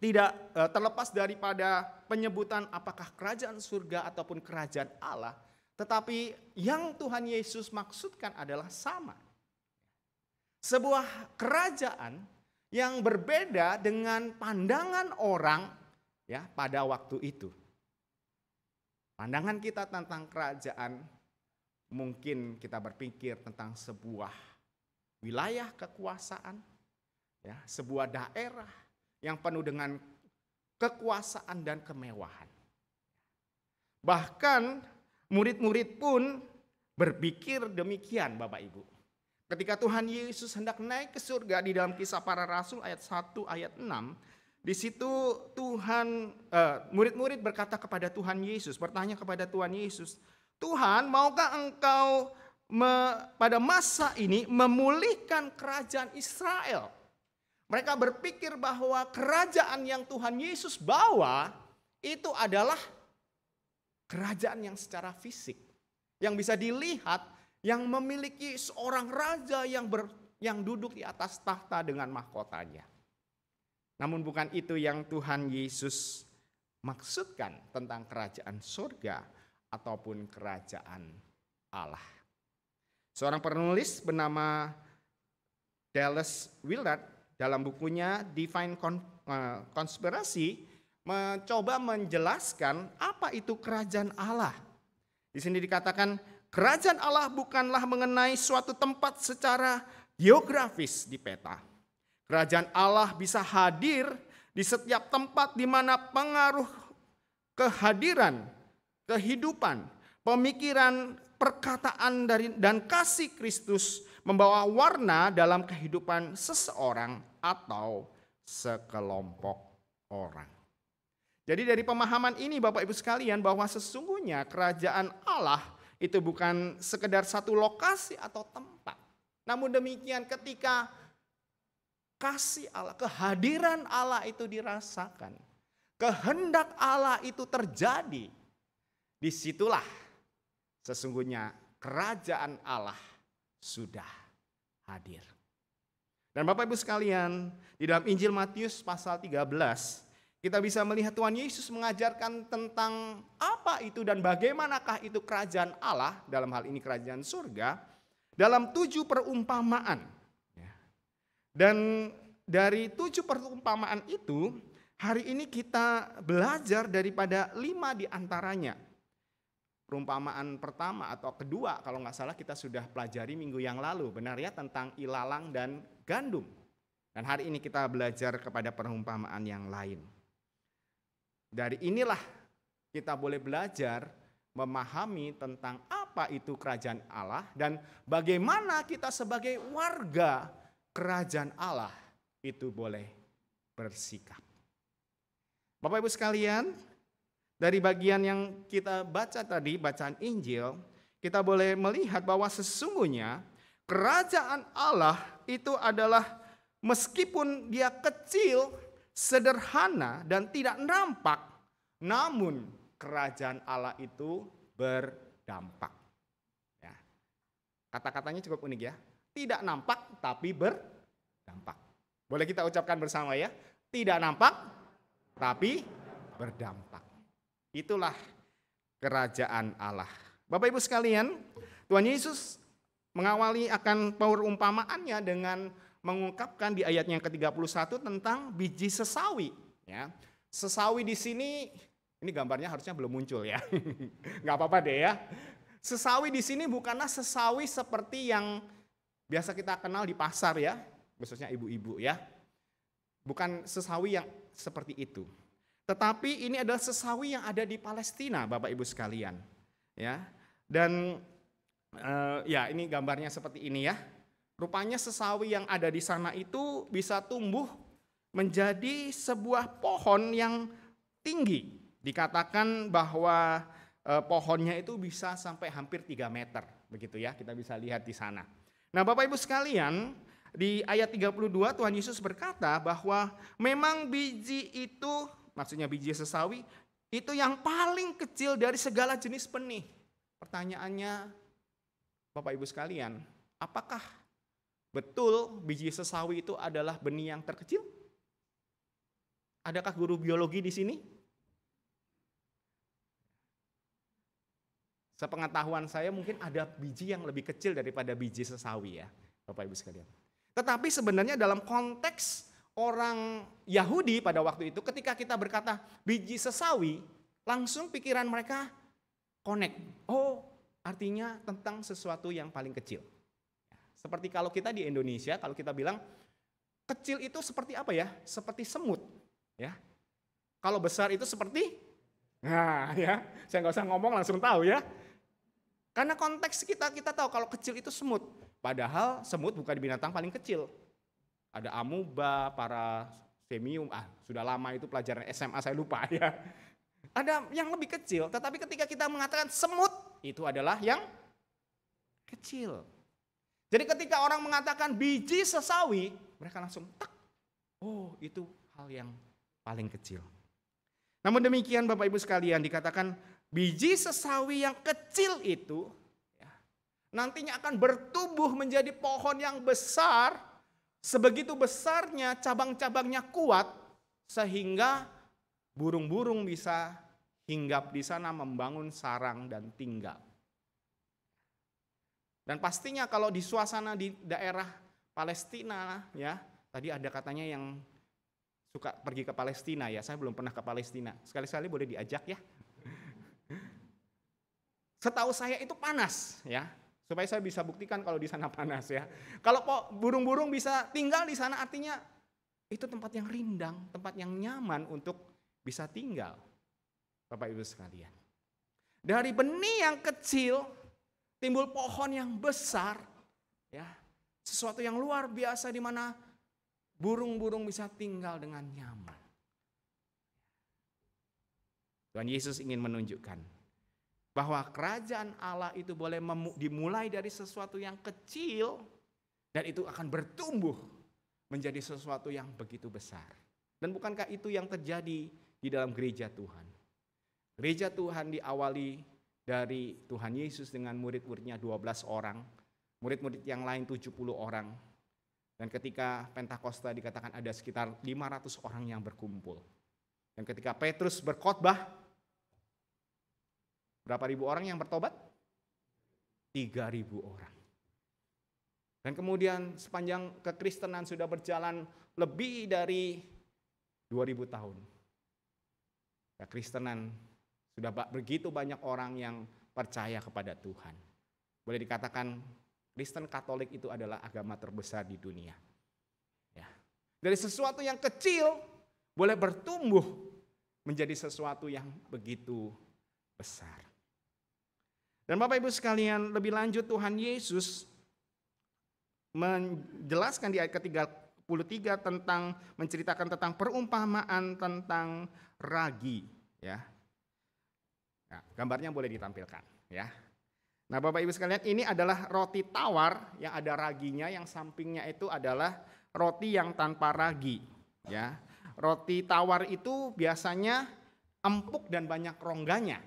tidak terlepas daripada penyebutan apakah kerajaan surga ataupun kerajaan Allah, tetapi yang Tuhan Yesus maksudkan adalah sama. Sebuah kerajaan yang berbeda dengan pandangan orang ya pada waktu itu. Pandangan kita tentang kerajaan, mungkin kita berpikir tentang sebuah wilayah kekuasaan, ya, sebuah daerah yang penuh dengan kekuasaan dan kemewahan. Bahkan murid-murid pun berpikir demikian, Bapak Ibu. Ketika Tuhan Yesus hendak naik ke surga di dalam Kisah Para Rasul ayat 1 ayat 6, di situ murid-murid berkata kepada Tuhan Yesus, bertanya kepada Tuhan Yesus, Tuhan, maukah engkau pada masa ini memulihkan kerajaan Israel? Mereka berpikir bahwa kerajaan yang Tuhan Yesus bawa itu adalah kerajaan yang secara fisik, yang bisa dilihat, yang memiliki seorang raja yang duduk di atas tahta dengan mahkotanya. Namun bukan itu yang Tuhan Yesus maksudkan tentang kerajaan surga ataupun kerajaan Allah. Seorang penulis bernama Dallas Willard dalam bukunya Divine Conspiracy mencoba menjelaskan apa itu kerajaan Allah. Di sini dikatakan kerajaan Allah bukanlah mengenai suatu tempat secara geografis di peta. Kerajaan Allah bisa hadir di setiap tempat di mana pengaruh kehadiran, kehidupan, pemikiran, perkataan dan kasih Kristus membawa warna dalam kehidupan seseorang atau sekelompok orang. Jadi dari pemahaman ini Bapak Ibu sekalian bahwa sesungguhnya kerajaan Allah itu bukan sekedar satu lokasi atau tempat. Namun demikian ketika kasih Allah, kehadiran Allah itu dirasakan, kehendak Allah itu terjadi, disitulah sesungguhnya kerajaan Allah sudah hadir. Dan Bapak Ibu sekalian, di dalam Injil Matius pasal 13, kita bisa melihat Tuhan Yesus mengajarkan tentang apa itu dan bagaimanakah itu kerajaan Allah, dalam hal ini kerajaan surga, dalam 7 perumpamaan. Dan dari 7 perumpamaan itu, hari ini kita belajar daripada 5 diantaranya. Perumpamaan pertama atau kedua, kalau nggak salah kita sudah pelajari minggu yang lalu, benar ya, tentang ilalang dan gandum. Dan hari ini kita belajar kepada perumpamaan yang lain. Dari inilah kita boleh belajar memahami tentang apa itu kerajaan Allah dan bagaimana kita sebagai warga kerajaan Allah itu boleh bersikap. Bapak Ibu sekalian, dari bagian yang kita baca tadi, bacaan Injil, kita boleh melihat bahwa sesungguhnya kerajaan Allah itu adalah meskipun dia kecil, sederhana dan tidak nampak, namun kerajaan Allah itu berdampak. Ya. Kata-katanya cukup unik ya. Tidak nampak tapi berdampak. Boleh kita ucapkan bersama ya? Tidak nampak tapi berdampak. Itulah kerajaan Allah. Bapak Ibu sekalian, Tuhan Yesus mengawali akan perumpamaannya dengan mengungkapkan di ayat yang ke-31 tentang biji sesawi. Ya. Sesawi di sini, ini gambarnya harusnya belum muncul ya. Nggak apa-apa deh ya. Sesawi di sini bukanlah sesawi seperti yang biasa kita kenal di pasar ya, khususnya ibu-ibu ya. Bukan sesawi yang seperti itu. Tetapi ini adalah sesawi yang ada di Palestina, Bapak Ibu sekalian. Ya. Dan ya ini gambarnya seperti ini ya. Rupanya sesawi yang ada di sana itu bisa tumbuh menjadi sebuah pohon yang tinggi. Dikatakan bahwa pohonnya itu bisa sampai hampir 3 meter, begitu ya. Kita bisa lihat di sana. Nah Bapak Ibu sekalian, di ayat 32 Tuhan Yesus berkata bahwa memang biji itu, maksudnya biji sesawi, itu yang paling kecil dari segala jenis benih. Pertanyaannya Bapak Ibu sekalian, apakah betul biji sesawi itu adalah benih yang terkecil? Adakah guru biologi di sini? Sepengetahuan saya mungkin ada biji yang lebih kecil daripada biji sesawi ya, Bapak Ibu sekalian. Tetapi sebenarnya dalam konteks orang Yahudi pada waktu itu ketika kita berkata biji sesawi, langsung pikiran mereka connect. Oh, artinya tentang sesuatu yang paling kecil. Seperti kalau kita di Indonesia, kalau kita bilang kecil itu seperti apa ya? Seperti semut, ya. Kalau besar itu seperti, nah ya, saya nggak usah ngomong langsung tahu ya. Karena konteks kita tahu kalau kecil itu semut. Padahal semut bukan binatang paling kecil. Ada amuba, parasemium, sudah lama itu pelajaran SMA saya lupa ya. Ada yang lebih kecil, tetapi ketika kita mengatakan semut, itu adalah yang kecil. Jadi ketika orang mengatakan biji sesawi, mereka langsung tak, oh itu hal yang paling kecil. Namun demikian Bapak Ibu sekalian, dikatakan biji sesawi yang kecil itu ya, nantinya akan bertumbuh menjadi pohon yang besar. Sebegitu besarnya cabang-cabangnya kuat sehingga burung-burung bisa hinggap di sana membangun sarang dan tinggal. Dan pastinya kalau di suasana di daerah Palestina ya, tadi ada katanya yang suka pergi ke Palestina ya, saya belum pernah ke Palestina. Sekali-sekali boleh diajak ya. Setahu saya itu panas ya. Supaya saya bisa buktikan kalau di sana panas ya. Kalau burung-burung bisa tinggal di sana artinya itu tempat yang rindang, tempat yang nyaman untuk bisa tinggal. Bapak Ibu sekalian. Dari benih yang kecil timbul pohon yang besar ya. Sesuatu yang luar biasa di mana burung-burung bisa tinggal dengan nyaman. Tuhan Yesus ingin menunjukkan bahwa kerajaan Allah itu boleh dimulai dari sesuatu yang kecil dan itu akan bertumbuh menjadi sesuatu yang begitu besar. Dan bukankah itu yang terjadi di dalam gereja Tuhan? Gereja Tuhan diawali dari Tuhan Yesus dengan murid-muridnya 12 orang, murid-murid yang lain 70 orang. Dan ketika Pentakosta dikatakan ada sekitar 500 orang yang berkumpul. Dan ketika Petrus berkhotbah, berapa ribu orang yang bertobat? 3.000 orang. Dan kemudian sepanjang kekristenan sudah berjalan lebih dari 2000 tahun. Kekristenan sudah begitu banyak orang yang percaya kepada Tuhan. Boleh dikatakan Kristen Katolik itu adalah agama terbesar di dunia. Ya. Dari sesuatu yang kecil boleh bertumbuh menjadi sesuatu yang begitu besar. Dan Bapak Ibu sekalian, lebih lanjut Tuhan Yesus menjelaskan di ayat ke-33 tentang menceritakan tentang perumpamaan tentang ragi ya. Nah, gambarnya boleh ditampilkan ya. Nah, Bapak Ibu sekalian, ini adalah roti tawar yang ada raginya, yang sampingnya itu adalah roti yang tanpa ragi ya. Roti tawar itu biasanya empuk dan banyak rongganya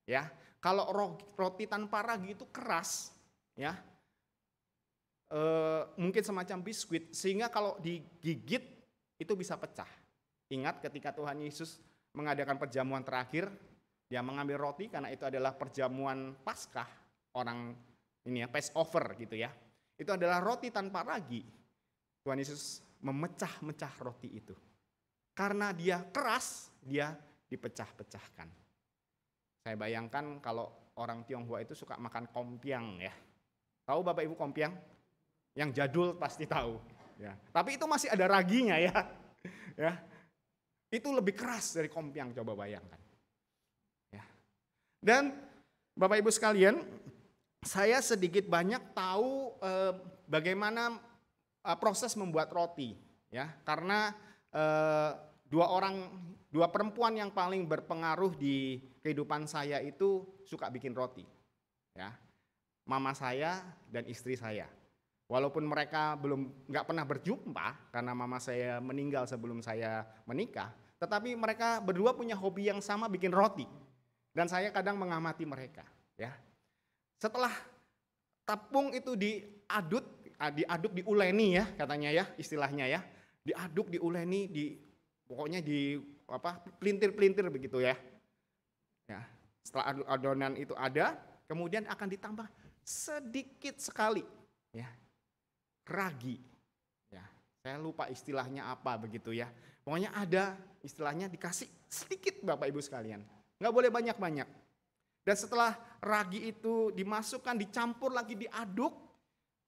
ya. Kalau roti tanpa ragi itu keras, ya, mungkin semacam biskuit, sehingga kalau digigit itu bisa pecah. Ingat ketika Tuhan Yesus mengadakan perjamuan terakhir, dia mengambil roti karena itu adalah perjamuan Paskah orang ini ya, Passover gitu ya. Itu adalah roti tanpa ragi. Tuhan Yesus memecah-mecah roti itu. Karena dia keras, dia dipecah-pecahkan. Saya bayangkan kalau orang Tionghoa itu suka makan kompiang ya. Tahu Bapak Ibu kompiang? Yang jadul pasti tahu. Ya. Tapi itu masih ada raginya ya. Ya. Itu lebih keras dari kompiang, coba bayangkan. Ya. Dan Bapak Ibu sekalian, saya sedikit banyak tahu bagaimana proses membuat roti. Ya. Karena dua perempuan yang paling berpengaruh di kehidupan saya itu suka bikin roti. Ya. Mama saya dan istri saya. Walaupun mereka nggak pernah berjumpa karena mama saya meninggal sebelum saya menikah, tetapi mereka berdua punya hobi yang sama, bikin roti. Dan saya kadang mengamati mereka. Ya. Setelah tepung itu diaduk, diuleni ya katanya ya istilahnya ya, diaduk, diuleni, pokoknya pelintir-pelintir begitu ya. Ya. Setelah adonan itu ada, kemudian akan ditambah sedikit sekali ya ragi. Ya, saya lupa istilahnya apa begitu ya. Pokoknya ada istilahnya dikasih sedikit Bapak Ibu sekalian. Nggak boleh banyak-banyak. Dan setelah ragi itu dimasukkan, dicampur lagi, diaduk,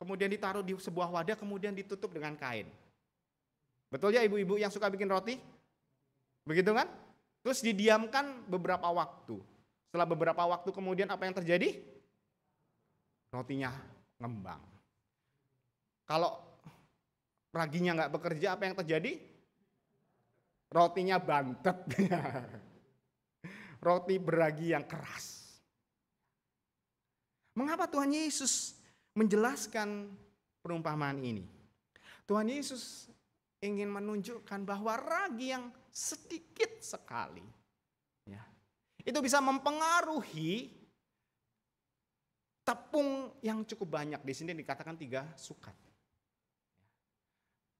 kemudian ditaruh di sebuah wadah, kemudian ditutup dengan kain. Betul ya ibu-ibu yang suka bikin roti? Begitu kan? Terus didiamkan beberapa waktu. Setelah beberapa waktu kemudian apa yang terjadi? Rotinya ngembang. Kalau raginya nggak bekerja, apa yang terjadi? Rotinya bantet. Roti beragi yang keras. Mengapa Tuhan Yesus menjelaskan perumpamaan ini? Tuhan Yesus ingin menunjukkan bahwa ragi yang sedikit sekali, ya, itu bisa mempengaruhi tepung yang cukup banyak. Di sini dikatakan 3 sukat.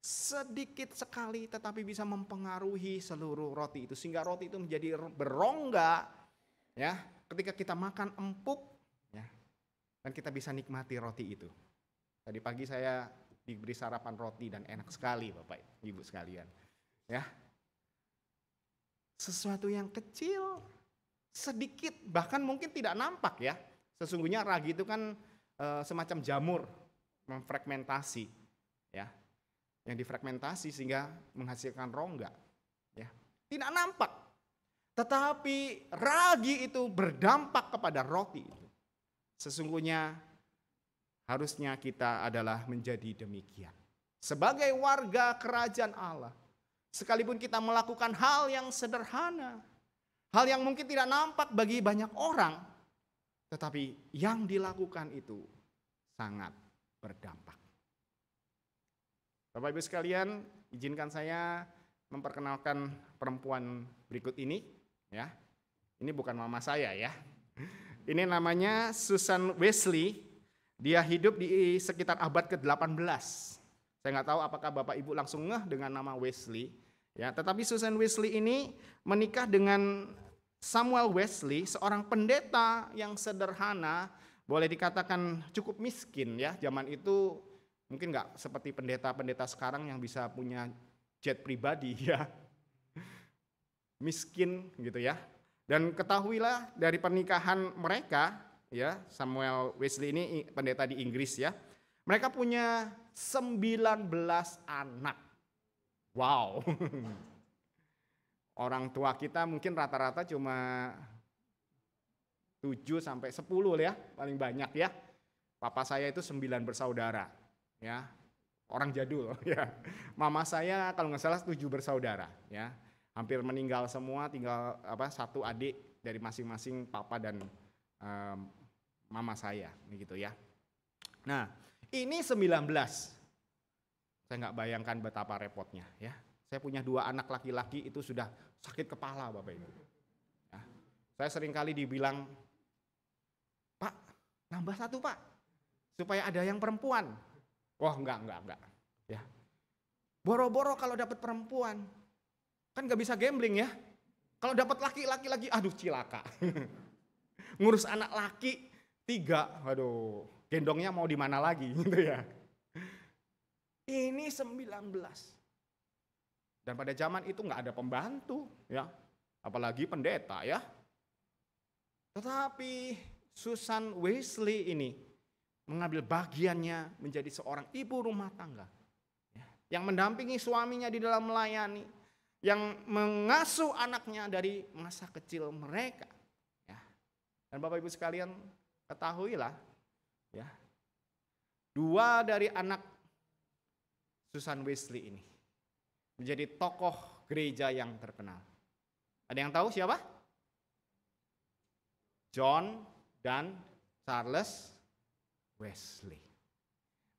Sedikit sekali tetapi bisa mempengaruhi seluruh roti itu, sehingga roti itu menjadi berongga, ya, ketika kita makan empuk, ya, dan kita bisa nikmati roti itu. Tadi pagi saya diberi sarapan roti dan enak sekali Bapak Ibu sekalian, ya. Sesuatu yang kecil, sedikit, bahkan mungkin tidak nampak, ya. Sesungguhnya ragi itu kan semacam jamur, memfragmentasi, ya, yang difragmentasi sehingga menghasilkan rongga, ya. Tidak nampak, tetapi ragi itu berdampak kepada roti itu. Sesungguhnya harusnya kita adalah menjadi demikian. Sebagai warga kerajaan Allah, sekalipun kita melakukan hal yang sederhana, hal yang mungkin tidak nampak bagi banyak orang, tetapi yang dilakukan itu sangat berdampak. Bapak Ibu sekalian, izinkan saya memperkenalkan perempuan berikut ini, ya. Ini bukan mama saya, ya. Ini namanya Susan Wesley. Dia hidup di sekitar abad ke-18. Saya nggak tahu apakah Bapak Ibu langsung ngeh dengan nama Wesley, ya. Tetapi Susan Wesley ini menikah dengan Samuel Wesley, seorang pendeta yang sederhana, boleh dikatakan cukup miskin, ya. Zaman itu mungkin nggak seperti pendeta-pendeta sekarang yang bisa punya jet pribadi, ya. Miskin gitu, ya. Dan ketahuilah dari pernikahan mereka, ya, Samuel Wesley ini pendeta di Inggris, ya. Mereka punya 19 anak. Wow. Orang tua kita mungkin rata-rata cuma 7 sampai 10, ya, paling banyak, ya. Papa saya itu 9 bersaudara, ya. Orang jadul, ya. Mama saya kalau nggak salah 7 bersaudara, ya. Hampir meninggal semua, tinggal satu adik dari masing-masing papa dan mama saya, begitu, ya. Nah, ini 19. Saya nggak bayangkan betapa repotnya, ya. Saya punya 2 anak laki-laki itu sudah sakit kepala, Bapak Ibu. Ya. Saya seringkali dibilang, Pak, nambah 1 Pak, supaya ada yang perempuan. Wah, enggak. Ya. Boro-boro kalau dapat perempuan, kan nggak bisa gambling, ya. Kalau dapat laki-laki lagi, aduh cilaka. Ngurus anak laki 3, aduh, gendongnya mau di mana lagi, gitu, ya. Ini 19. Dan pada zaman itu nggak ada pembantu, ya, apalagi pendeta, ya. Tetapi Susan Wesley ini mengambil bagiannya menjadi seorang ibu rumah tangga, ya, yang mendampingi suaminya di dalam melayani, yang mengasuh anaknya dari masa kecil mereka, ya. Dan Bapak Ibu sekalian ketahuilah, ya, 2 dari anak Susan Wesley ini menjadi tokoh gereja yang terkenal. Ada yang tahu siapa? John dan Charles Wesley.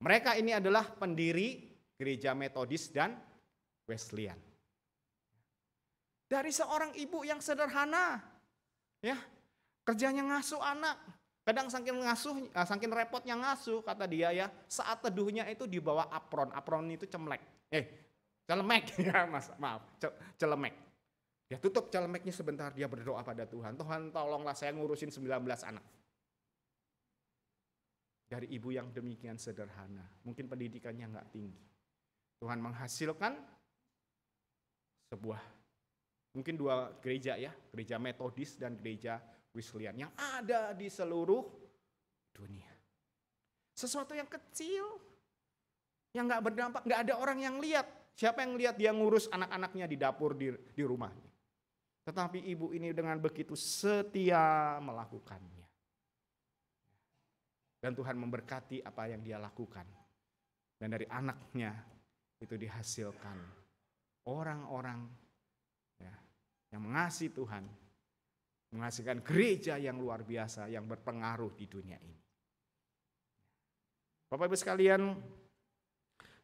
Mereka ini adalah pendiri gereja Metodis dan Wesleyan. Dari seorang ibu yang sederhana, ya, kerjanya ngasuh anak. Kadang saking repotnya ngasuh, kata dia, ya, saat teduhnya itu di bawah apron. Apron itu celemek, ya, maaf, celemek. Dia tutup celemeknya sebentar, dia berdoa pada Tuhan. Tuhan, tolonglah saya ngurusin 19 anak. Dari ibu yang demikian sederhana, mungkin pendidikannya nggak tinggi, Tuhan menghasilkan sebuah, mungkin 2 gereja, ya, gereja Metodis dan gereja Weslyan yang ada di seluruh dunia. Sesuatu yang kecil, yang nggak berdampak, nggak ada orang yang lihat. Siapa yang lihat dia ngurus anak-anaknya di dapur di rumahnya. Tetapi ibu ini dengan begitu setia melakukannya. Dan Tuhan memberkati apa yang dia lakukan. Dan dari anaknya itu dihasilkan orang-orang ya, yang mengasihi Tuhan. Menghasilkan gereja yang luar biasa yang berpengaruh di dunia ini. Bapak Ibu sekalian,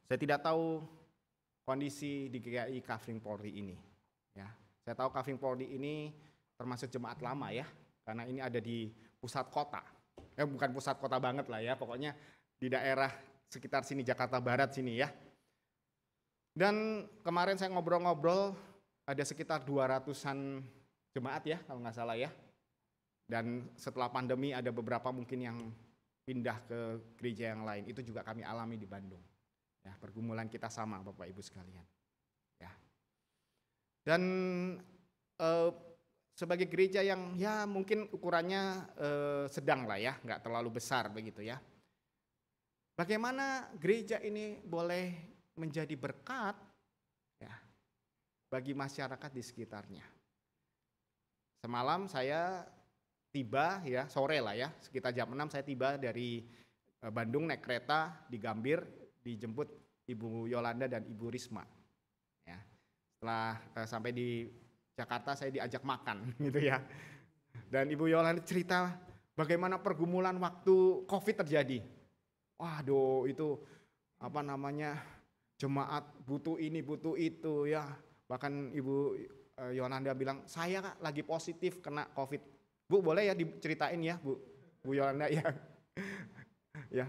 saya tidak tahu kondisi di GKI Kafling Polri ini. Ya, saya tahu Kafling Polri ini termasuk jemaat lama ya, karena ini ada di pusat kota. Bukan pusat kota banget lah ya, pokoknya di daerah sekitar sini, Jakarta Barat sini ya. Dan kemarin saya ngobrol-ngobrol, ada sekitar 200-an jemaat ya, kalau nggak salah ya. Dan setelah pandemi ada beberapa mungkin yang pindah ke gereja yang lain. Itu juga kami alami di Bandung. Ya, pergumulan kita sama Bapak Ibu sekalian. Ya. Dan sebagai gereja yang ya mungkin ukurannya sedang lah ya, nggak terlalu besar begitu ya. Bagaimana gereja ini boleh menjadi berkat ya bagi masyarakat di sekitarnya. Semalam saya tiba ya, sore lah ya, sekitar jam 6 saya tiba dari Bandung naik kereta di Gambir, dijemput Ibu Yolanda dan Ibu Risma. Ya. Setelah sampai di Jakarta saya diajak makan gitu ya. Dan Ibu Yolanda cerita bagaimana pergumulan waktu Covid terjadi. Waduh, itu apa namanya, jemaat butuh ini butuh itu ya. Bahkan Ibu Yolanda bilang, saya lagi positif kena Covid. Bu boleh ya diceritain ya Bu Yolanda ya. Ya.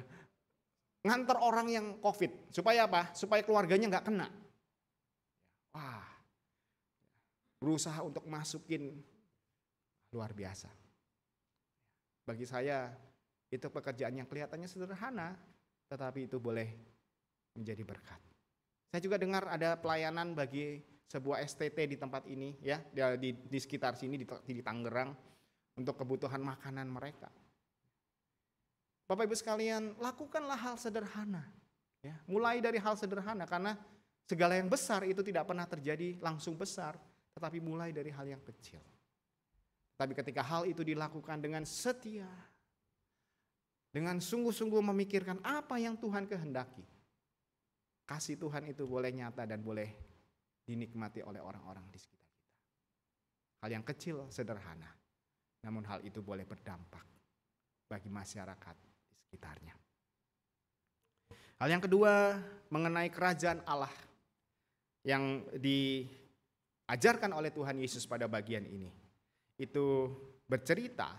Nganter orang yang Covid. Supaya apa? Supaya keluarganya nggak kena. Wah. Berusaha untuk masukin, luar biasa. Bagi saya itu pekerjaan yang kelihatannya sederhana, tetapi itu boleh menjadi berkat. Saya juga dengar ada pelayanan bagi sebuah STT di tempat ini ya, di sekitar sini di Tangerang untuk kebutuhan makanan mereka. Bapak Ibu sekalian, lakukanlah hal sederhana ya. Mulai dari hal sederhana, karena segala yang besar itu tidak pernah terjadi langsung besar, tetapi mulai dari hal yang kecil. Tapi ketika hal itu dilakukan dengan setia, dengan sungguh-sungguh memikirkan apa yang Tuhan kehendaki, kasih Tuhan itu boleh nyata dan boleh dinikmati oleh orang-orang di sekitar kita. Hal yang kecil, sederhana, namun hal itu boleh berdampak bagi masyarakat di sekitarnya. Hal yang kedua mengenai kerajaan Allah yang diajarkan oleh Tuhan Yesus pada bagian ini. Itu bercerita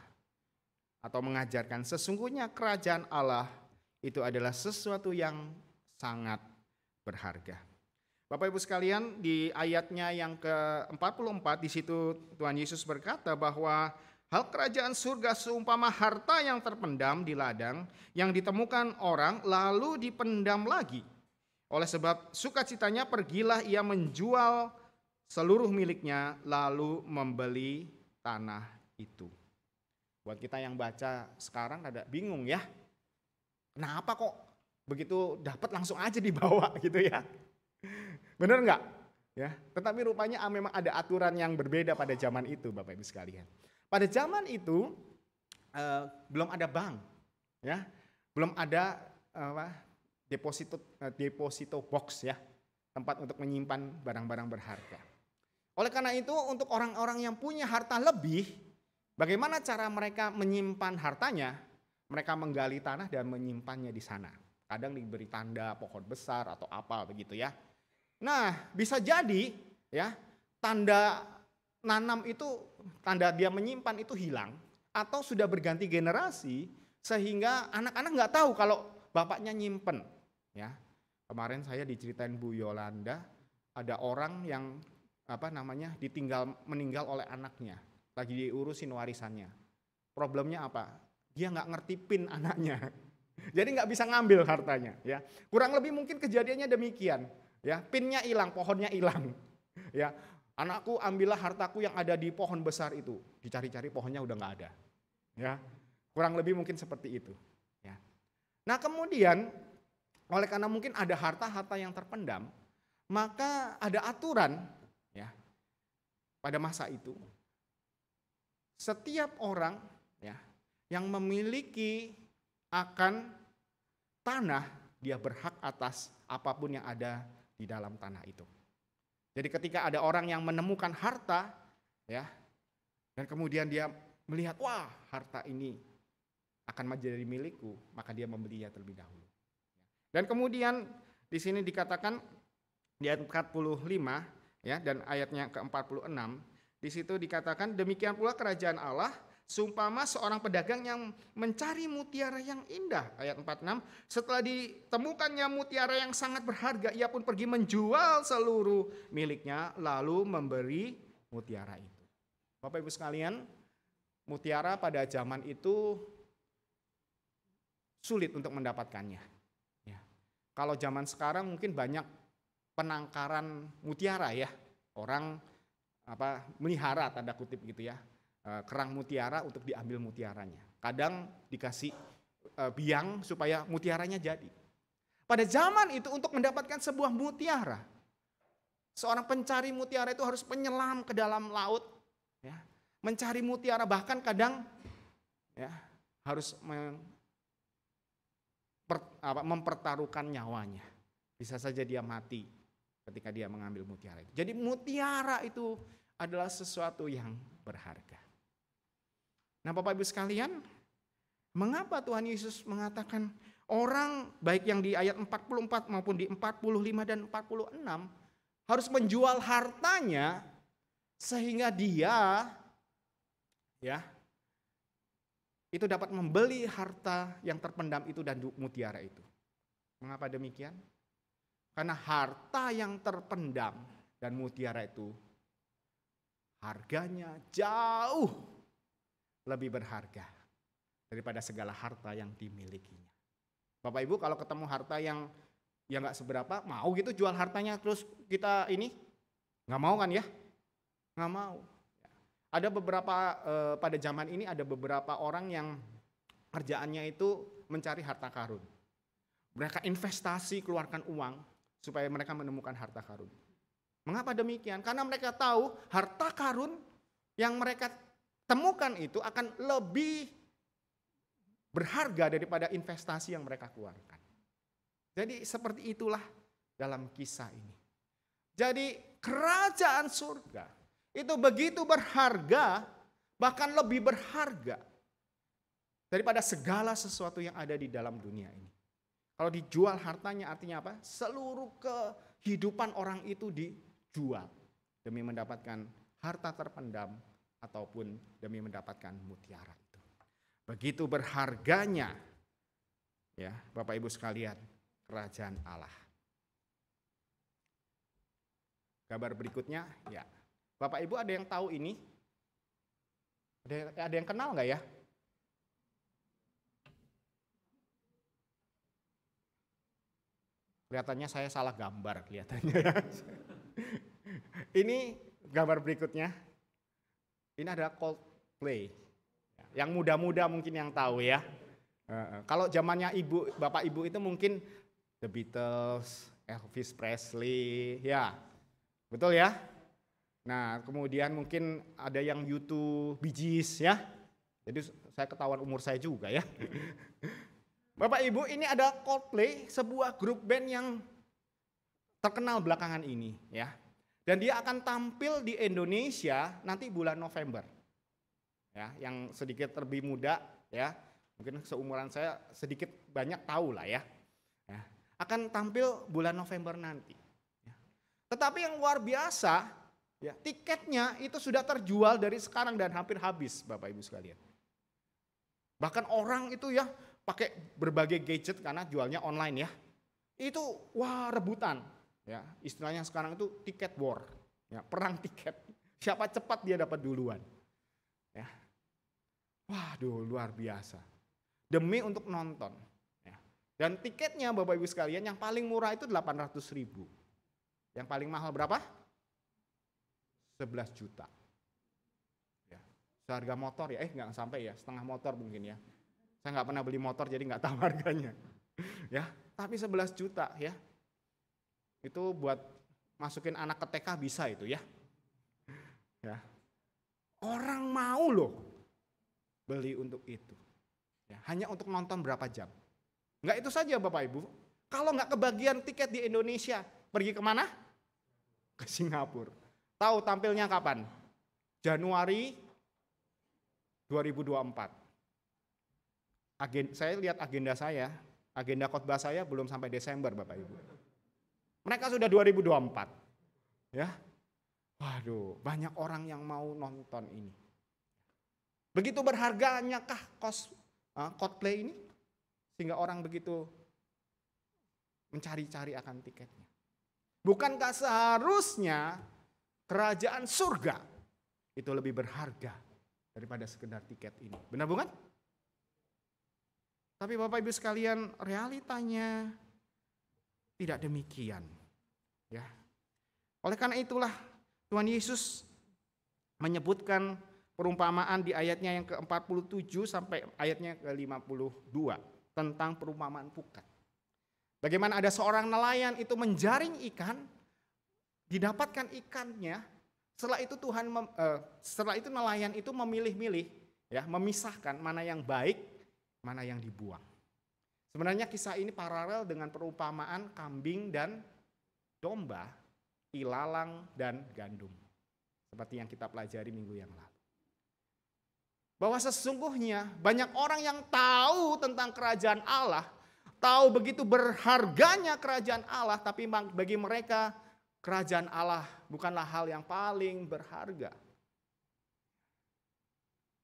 atau mengajarkan sesungguhnya kerajaan Allah itu adalah sesuatu yang sangat berharga. Bapak Ibu sekalian, di ayatnya yang ke-44 di situ Tuhan Yesus berkata bahwa hal kerajaan surga seumpama harta yang terpendam di ladang yang ditemukan orang lalu dipendam lagi. Oleh sebab sukacitanya pergilah ia menjual seluruh miliknya lalu membeli tanah itu. Buat kita yang baca sekarang ada bingung ya. Kenapa kok begitu dapat langsung aja dibawa gitu ya. Benar enggak? Ya, tetapi rupanya memang ada aturan yang berbeda pada zaman itu Bapak Ibu sekalian. Pada zaman itu belum ada bank, ya, belum ada deposito box ya, tempat untuk menyimpan barang-barang berharga. Oleh karena itu untuk orang-orang yang punya harta lebih, bagaimana cara mereka menyimpan hartanya? Mereka menggali tanah dan menyimpannya di sana. Kadang diberi tanda pohon besar atau apa begitu ya. Nah, bisa jadi ya tanda nanam itu, tanda dia menyimpan itu hilang atau sudah berganti generasi sehingga anak-anak nggak tahu kalau bapaknya nyimpen. Ya, kemarin saya diceritain Bu Yolanda ada orang yang meninggal oleh anaknya, lagi diurusin warisannya. Problemnya apa? Dia nggak ngerti PIN anaknya, jadi nggak bisa ngambil hartanya. Ya, kurang lebih mungkin kejadiannya demikian. Ya, PIN-nya hilang, pohonnya hilang. Ya, Anakku, ambillah hartaku yang ada di pohon besar itu. Dicari-cari pohonnya udah nggak ada. Ya, kurang lebih mungkin seperti itu. Ya. Nah kemudian, oleh karena mungkin ada harta-harta yang terpendam, maka ada aturan ya pada masa itu. Setiap orang ya yang memiliki akan tanah, dia berhak atas apapun yang ada di dalam tanah itu. Jadi ketika ada orang yang menemukan harta, ya, dan kemudian dia melihat, wah harta ini akan menjadi milikku, maka dia membelinya terlebih dahulu. Dan kemudian di sini dikatakan di ayat 45 ya dan ayatnya ke-46, di situ dikatakan demikian pula kerajaan Allah seumpama seorang pedagang yang mencari mutiara yang indah. Ayat 46, setelah ditemukannya mutiara yang sangat berharga, ia pun pergi menjual seluruh miliknya lalu memberi mutiara itu. Bapak Ibu sekalian, mutiara pada zaman itu sulit untuk mendapatkannya. Ya. Kalau zaman sekarang mungkin banyak penangkaran mutiara ya. Orang melihara tanda kutip gitu ya. Kerang mutiara untuk diambil mutiaranya. Kadang dikasih biang supaya mutiaranya jadi. Pada zaman itu untuk mendapatkan sebuah mutiara, seorang pencari mutiara itu harus menyelam ke dalam laut, ya, mencari mutiara, bahkan kadang ya, harus mempertaruhkan nyawanya. Bisa saja dia mati ketika dia mengambil mutiara itu. Jadi mutiara itu adalah sesuatu yang berharga. Nah Bapak Ibu sekalian, mengapa Tuhan Yesus mengatakan orang baik yang di ayat 44 maupun di 45 dan 46 harus menjual hartanya sehingga dia ya itu dapat membeli harta yang terpendam itu dan mutiara itu. Mengapa demikian? Karena harta yang terpendam dan mutiara itu harganya jauh lebih berharga daripada segala harta yang dimilikinya. Bapak Ibu kalau ketemu harta yang nggak seberapa, mau gitu jual hartanya terus kita ini? Nggak mau kan ya? Nggak mau. Ada beberapa pada zaman ini ada beberapa orang yang kerjaannya itu mencari harta karun. Mereka investasi, keluarkan uang supaya mereka menemukan harta karun. Mengapa demikian? Karena mereka tahu harta karun yang mereka temukan itu akan lebih berharga daripada investasi yang mereka keluarkan. Jadi seperti itulah dalam kisah ini. Jadi kerajaan surga itu begitu berharga, bahkan lebih berharga daripada segala sesuatu yang ada di dalam dunia ini. Kalau dijual hartanya artinya apa? Seluruh kehidupan orang itu dijual demi mendapatkan harta terpendam ataupun demi mendapatkan mutiara itu. Begitu berharganya ya Bapak Ibu sekalian kerajaan Allah. Gambar berikutnya ya. Bapak Ibu ada yang tahu ini? Ada yang kenal nggak ya? Kelihatannya saya salah gambar kelihatannya. Ini gambar berikutnya. Ini ada Coldplay. Yang muda-muda mungkin yang tahu ya. Kalau zamannya Bapak Ibu itu mungkin The Beatles, Elvis Presley, ya. Betul ya? Nah, kemudian mungkin ada yang U2, Bee Gees ya. Jadi saya ketahuan umur saya juga ya. Bapak Ibu, ini ada Coldplay, sebuah grup band yang terkenal belakangan ini ya. Dan dia akan tampil di Indonesia nanti bulan November. Ya, yang sedikit lebih muda ya, mungkin seumuran saya sedikit banyak tahu lah ya. Ya, akan tampil bulan November nanti. Ya. Tetapi yang luar biasa, ya, tiketnya itu sudah terjual dari sekarang dan hampir habis, Bapak Ibu sekalian. Bahkan orang itu ya pakai berbagai gadget karena jualnya online ya. Itu wah rebutan. Ya, istilahnya sekarang itu tiket war, ya, perang tiket. Siapa cepat dia dapat duluan. Ya. Waduh, luar biasa. Demi untuk nonton. Ya. Dan tiketnya Bapak Ibu sekalian yang paling murah itu 800.000. Yang paling mahal berapa? 11 juta. Ya. Seharga motor ya, nggak sampai ya, setengah motor mungkin ya. Saya nggak pernah beli motor jadi nggak tahu harganya. Ya, tapi 11 juta ya. Itu buat masukin anak ke TK bisa itu ya. Ya. Orang mau loh beli untuk itu. Ya, hanya untuk nonton berapa jam. Nggak itu saja Bapak Ibu. Kalau nggak kebagian tiket di Indonesia, pergi kemana? Ke Singapura. Tahu tampilnya kapan? Januari 2024. Saya lihat agenda saya, agenda khotbah saya belum sampai Desember Bapak Ibu. Mereka sudah 2024. Ya. Waduh, banyak orang yang mau nonton ini. Begitu berharganya kah Coldplay ini? Sehingga orang begitu mencari-cari akan tiketnya. Bukankah seharusnya kerajaan surga itu lebih berharga daripada sekedar tiket ini? Benar bukan? Tapi Bapak Ibu sekalian, realitanya tidak demikian. Ya. Oleh karena itulah Tuhan Yesus menyebutkan perumpamaan di ayatnya yang ke-47 sampai ayatnya ke-52 tentang perumpamaan pukat. Bagaimana ada seorang nelayan itu menjaring ikan, didapatkan ikannya, setelah itu nelayan itu memilih-milih, ya, memisahkan mana yang baik, mana yang dibuang. Sebenarnya kisah ini paralel dengan perumpamaan kambing dan domba, ilalang dan gandum. Seperti yang kita pelajari minggu yang lalu. Bahwa sesungguhnya banyak orang yang tahu tentang kerajaan Allah, tahu begitu berharganya kerajaan Allah, tapi bagi mereka kerajaan Allah bukanlah hal yang paling berharga.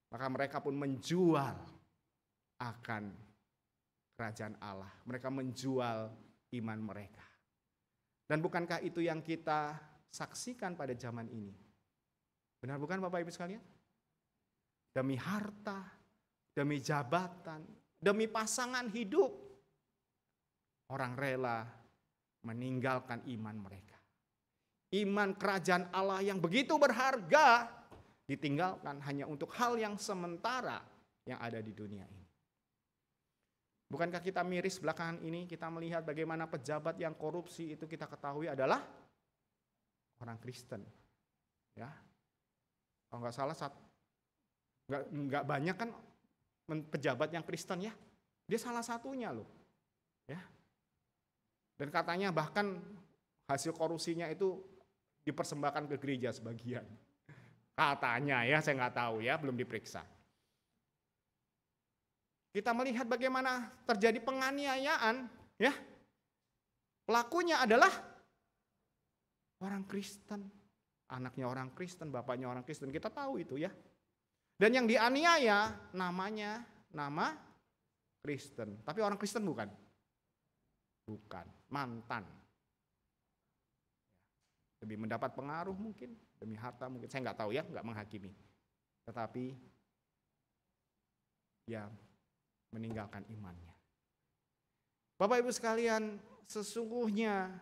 Maka mereka pun menjual akan kerajaan Allah. Mereka menjual iman mereka. Dan bukankah itu yang kita saksikan pada zaman ini? Benar bukan Bapak Ibu sekalian? Demi harta, demi jabatan, demi pasangan hidup, orang rela meninggalkan iman mereka. Iman kerajaan Allah yang begitu berharga ditinggalkan hanya untuk hal yang sementara yang ada di dunia ini. Bukankah kita miris belakangan ini kita melihat bagaimana pejabat yang korupsi itu kita ketahui adalah orang Kristen. Ya, kalau nggak salah nggak banyak kan pejabat yang Kristen ya. Dia salah satunya loh. Ya. Dan katanya bahkan hasil korupsinya itu dipersembahkan ke gereja sebagian. Katanya ya, saya nggak tahu ya, belum diperiksa. Kita melihat bagaimana terjadi penganiayaan, ya. Pelakunya adalah orang Kristen, anaknya orang Kristen, bapaknya orang Kristen, kita tahu itu ya. Dan yang dianiaya nama Kristen, tapi orang Kristen bukan? Bukan, mantan. Lebih mendapat pengaruh mungkin, demi harta mungkin, saya nggak tahu ya, nggak menghakimi. Tetapi ya meninggalkan imannya. Bapak Ibu sekalian, sesungguhnya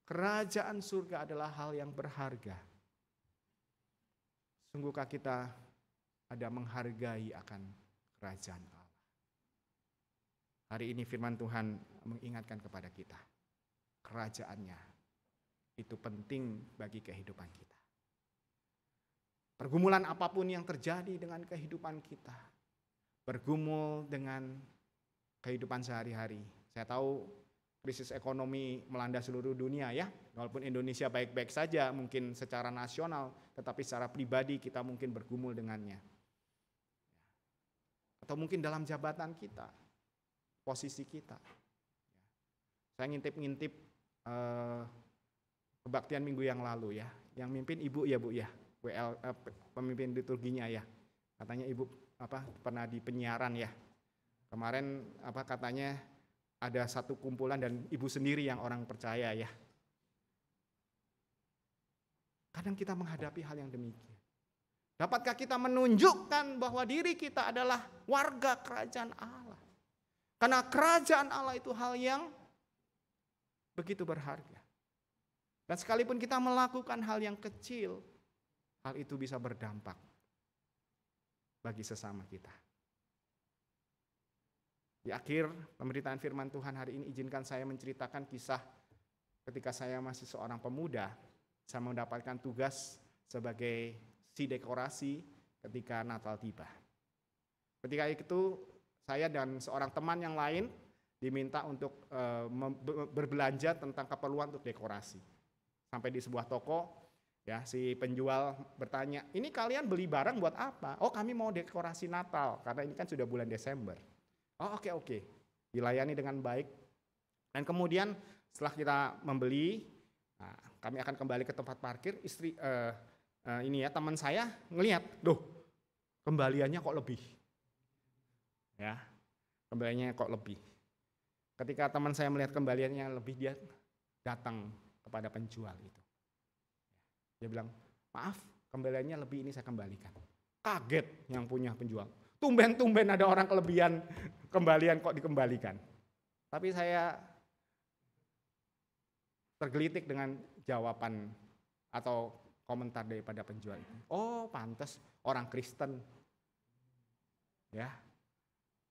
kerajaan surga adalah hal yang berharga. Sungguhkah kita ada menghargai akan kerajaan Allah? Hari ini firman Tuhan mengingatkan kepada kita, kerajaannya itu penting bagi kehidupan kita. Pergumulan apapun yang terjadi dengan kehidupan kita, bergumul dengan kehidupan sehari-hari. Saya tahu krisis ekonomi melanda seluruh dunia ya, walaupun Indonesia baik-baik saja mungkin secara nasional, tetapi secara pribadi kita mungkin bergumul dengannya. Atau mungkin dalam jabatan kita, posisi kita. Saya ngintip-ngintip kebaktian minggu yang lalu ya, yang mimpin ibu ya Bu ya, pemimpin liturginya ya. Katanya ibu pernah di penyiaran ya. Kemarin katanya ada satu kumpulan dan ibu sendiri yang orang percaya ya. Kadang kita menghadapi hal yang demikian. Dapatkah kita menunjukkan bahwa diri kita adalah warga kerajaan Allah? Karena kerajaan Allah itu hal yang begitu berharga. Dan sekalipun kita melakukan hal yang kecil, hal itu bisa berdampak bagi sesama kita. Di akhir pemberitaan firman Tuhan hari ini, izinkan saya menceritakan kisah ketika saya masih seorang pemuda, saya mendapatkan tugas sebagai si dekorasi ketika Natal tiba. Ketika itu saya dan seorang teman yang lain diminta untuk berbelanja tentang keperluan untuk dekorasi. Sampai di sebuah toko, ya si penjual bertanya, ini kalian beli barang buat apa? Oh, kami mau dekorasi Natal, karena ini kan sudah bulan Desember. Oh, oke. Dilayani dengan baik. Dan kemudian setelah kita membeli, nah, kami akan kembali ke tempat parkir. Teman saya ngelihat, kembaliannya kok lebih. Ya, kembaliannya kok lebih. Ketika teman saya melihat kembaliannya lebih, dia datang kepada penjual itu. Dia bilang, maaf, kembaliannya lebih, ini saya kembalikan. Kaget yang punya penjual. Tumben ada orang kembalian kok dikembalikan. Tapi saya tergelitik dengan jawaban atau komentar daripada penjual itu. Oh, pantas orang Kristen. Ya.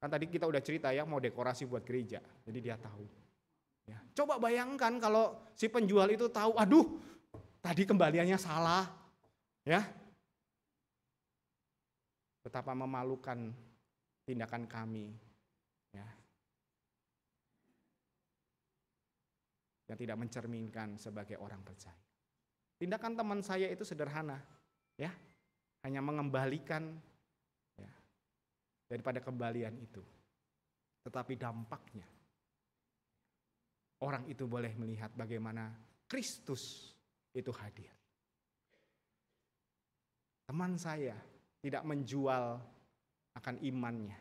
Kan tadi kita udah cerita ya, mau dekorasi buat gereja. Jadi dia tahu. Ya. Coba bayangkan kalau si penjual itu tahu, aduh, tadi kembaliannya salah. Ya. Betapa memalukan tindakan kami. Ya. Yang tidak mencerminkan sebagai orang percaya. Tindakan teman saya itu sederhana, ya, hanya mengembalikan ya, daripada kembalian itu. Tetapi dampaknya, orang itu boleh melihat bagaimana Kristus itu hadir. Teman saya tidak menjual akan imannya,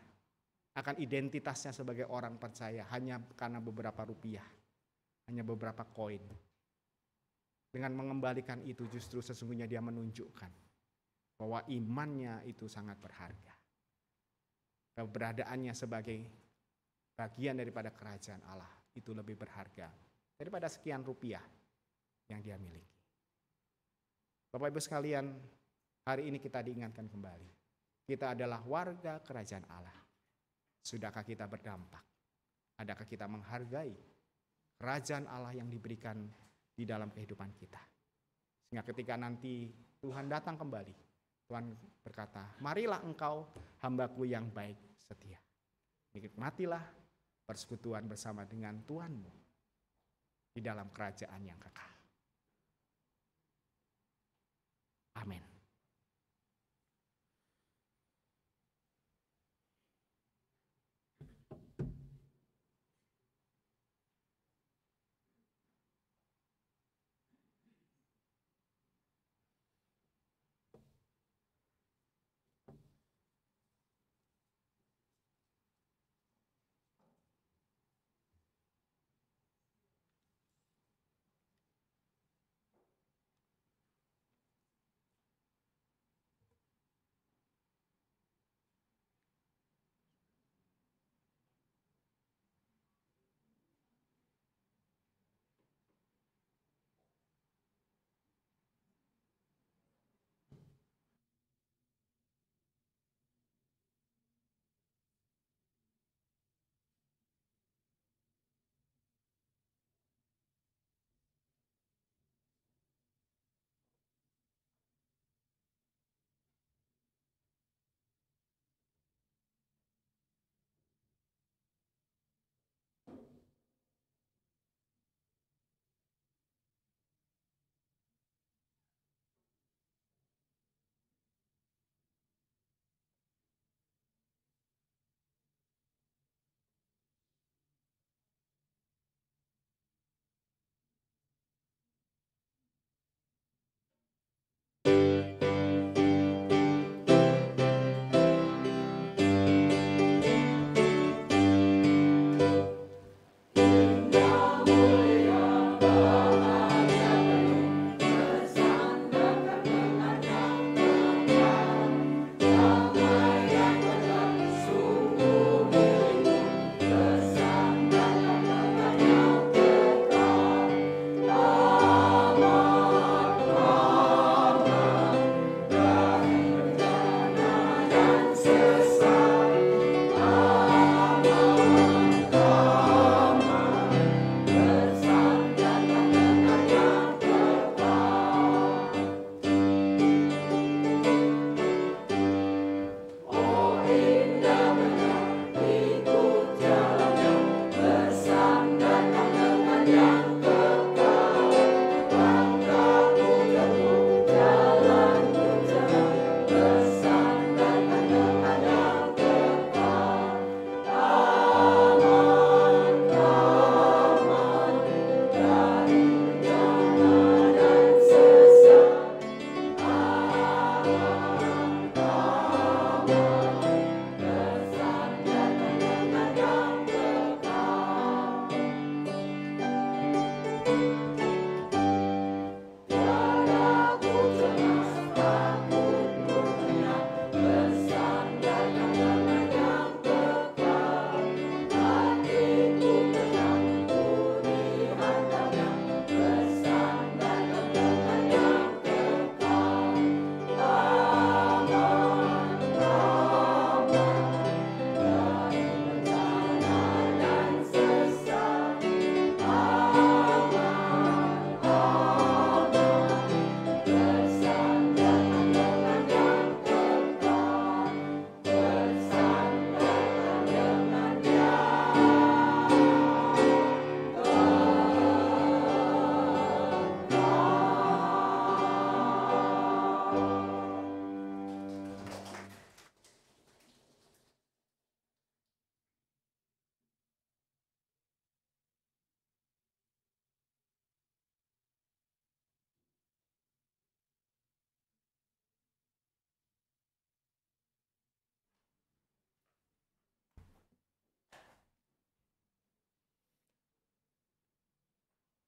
akan identitasnya sebagai orang percaya hanya karena beberapa rupiah, hanya beberapa koin. Dengan mengembalikan itu justru sesungguhnya dia menunjukkan bahwa imannya itu sangat berharga. Keberadaannya sebagai bagian daripada kerajaan Allah itu lebih berharga daripada sekian rupiah yang dia miliki. Bapak Ibu sekalian, hari ini kita diingatkan kembali. Kita adalah warga kerajaan Allah. Sudahkah kita berdampak? Adakah kita menghargai kerajaan Allah yang diberikan di dalam kehidupan kita? Sehingga ketika nanti Tuhan datang kembali, Tuhan berkata, marilah engkau hambaku yang baik setia. Nikmatilah persekutuan bersama dengan Tuhanmu di dalam kerajaan yang kekal. Amin.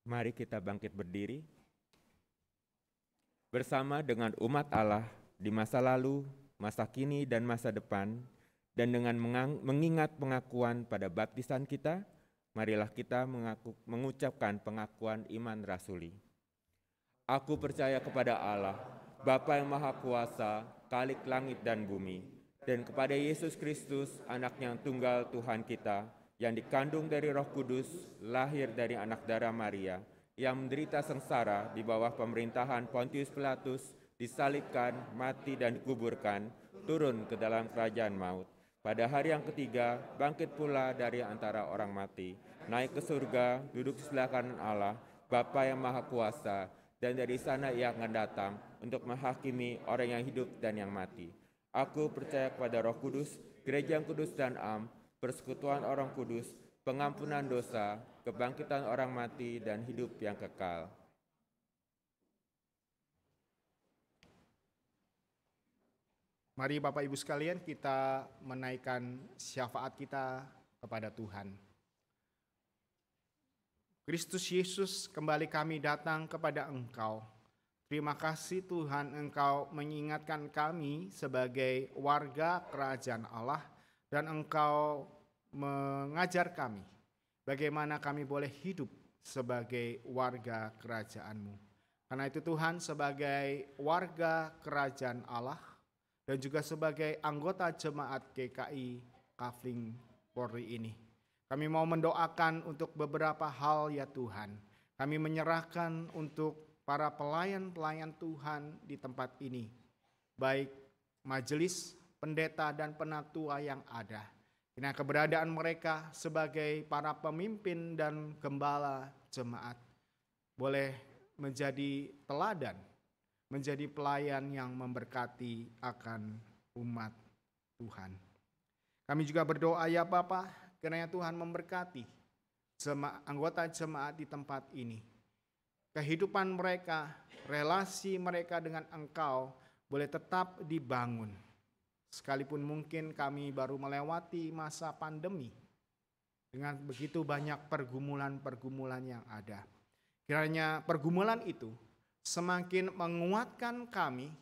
Mari kita bangkit berdiri bersama dengan umat Allah di masa lalu, masa kini, dan masa depan, dan dengan mengingat pengakuan pada baptisan kita, marilah kita mengucapkan pengakuan iman rasuli. Aku percaya kepada Allah, Bapa yang Maha Kuasa, Khalik langit dan bumi, dan kepada Yesus Kristus, Anak-Nya yang tunggal Tuhan kita, yang dikandung dari Roh Kudus, lahir dari anak darah Maria, yang menderita sengsara di bawah pemerintahan Pontius Pilatus, disalibkan, mati dan dikuburkan, turun ke dalam kerajaan maut. Pada hari yang ketiga, bangkit pula dari antara orang mati, naik ke surga, duduk di sebelah kanan Allah, Bapa yang Maha Kuasa, dan dari sana Ia akan datang untuk menghakimi orang yang hidup dan yang mati. Aku percaya kepada Roh Kudus, gereja yang kudus dan am, persekutuan orang kudus, pengampunan dosa, kebangkitan orang mati, dan hidup yang kekal. Mari Bapak Ibu sekalian kita menaikkan syafaat kita kepada Tuhan. Kristus Yesus, kembali kami datang kepada Engkau. Terima kasih Tuhan, Engkau mengingatkan kami sebagai warga kerajaan Allah, dan Engkau mengajar kami bagaimana kami boleh hidup sebagai warga kerajaan-Mu. Karena itu Tuhan, sebagai warga kerajaan Allah dan juga sebagai anggota jemaat GKI Kafling Polri ini, kami mau mendoakan untuk beberapa hal ya Tuhan. Kami menyerahkan untuk para pelayan-pelayan Tuhan di tempat ini, baik majelis, pendeta, dan penatua yang ada. Karena keberadaan mereka sebagai para pemimpin dan gembala jemaat boleh menjadi teladan, menjadi pelayan yang memberkati akan umat Tuhan. Kami juga berdoa ya Bapa, kiranya Tuhan memberkati anggota jemaat di tempat ini. Kehidupan mereka, relasi mereka dengan Engkau boleh tetap dibangun. Sekalipun mungkin kami baru melewati masa pandemi dengan begitu banyak pergumulan-pergumulan yang ada. Kiranya pergumulan itu semakin menguatkan kami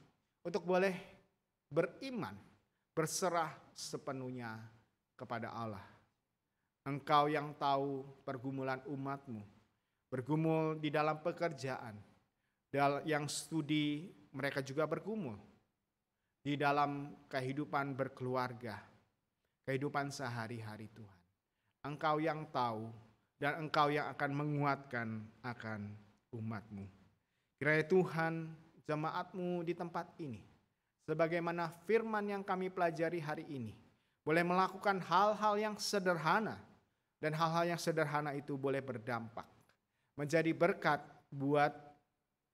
untuk boleh beriman, berserah sepenuhnya kepada Allah. Engkau yang tahu pergumulan umat-Mu, bergumul di dalam pekerjaan, yang studi mereka juga bergumul di dalam kehidupan berkeluarga, kehidupan sehari-hari Tuhan. Engkau yang tahu dan Engkau yang akan menguatkan akan umat-Mu. Kiranya Tuhan, jemaat-Mu di tempat ini, sebagaimana firman yang kami pelajari hari ini, boleh melakukan hal-hal yang sederhana, dan hal-hal yang sederhana itu boleh berdampak, menjadi berkat buat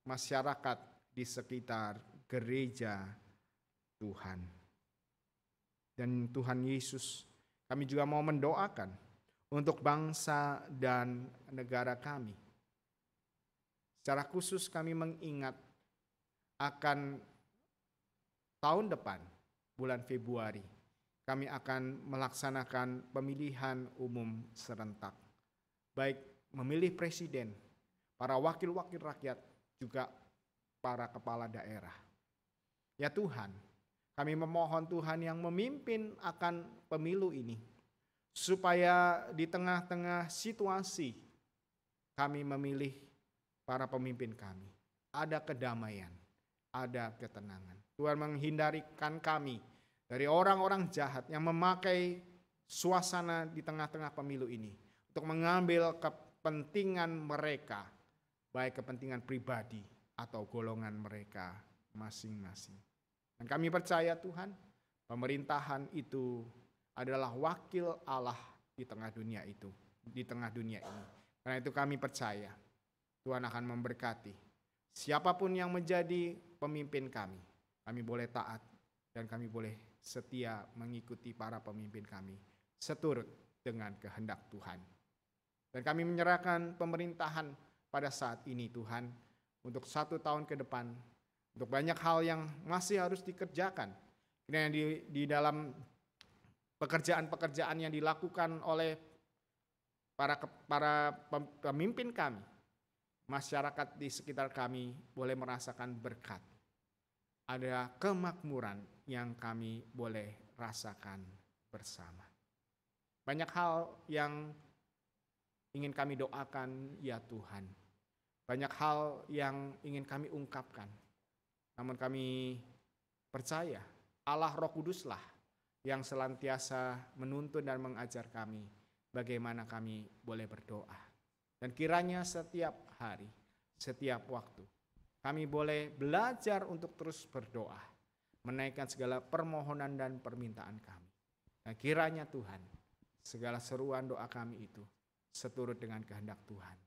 masyarakat di sekitar gereja Tuhan. Dan Tuhan Yesus, kami juga mau mendoakan untuk bangsa dan negara kami. Secara khusus kami mengingat akan tahun depan, bulan Februari, kami akan melaksanakan pemilihan umum serentak. Baik memilih presiden, para wakil-wakil rakyat, juga para kepala daerah. Ya Tuhan, kami memohon Tuhan yang memimpin akan pemilu ini, supaya di tengah-tengah situasi kami memilih para pemimpin kami, ada kedamaian, ada ketenangan. Tuhan menghindarikan kami dari orang-orang jahat yang memakai suasana di tengah-tengah pemilu ini untuk mengambil kepentingan mereka, baik kepentingan pribadi atau golongan mereka masing-masing. Dan kami percaya Tuhan, pemerintahan itu adalah wakil Allah di tengah dunia itu, di tengah dunia ini. Karena itu kami percaya Tuhan akan memberkati siapapun yang menjadi pemimpin kami. Kami boleh taat dan kami boleh setia mengikuti para pemimpin kami seturut dengan kehendak Tuhan. Dan kami menyerahkan pemerintahan pada saat ini Tuhan untuk 1 tahun ke depan, untuk banyak hal yang masih harus dikerjakan. Kiranya di dalam pekerjaan-pekerjaan yang dilakukan oleh para pemimpin kami, masyarakat di sekitar kami boleh merasakan berkat. Ada kemakmuran yang kami boleh rasakan bersama. Banyak hal yang ingin kami doakan, ya Tuhan. Banyak hal yang ingin kami ungkapkan. Namun kami percaya Allah Roh Kuduslah yang senantiasa menuntun dan mengajar kami bagaimana kami boleh berdoa. Dan kiranya setiap hari, setiap waktu, kami boleh belajar untuk terus berdoa, menaikkan segala permohonan dan permintaan kami. Dan kiranya Tuhan, segala seruan doa kami itu seturut dengan kehendak Tuhan.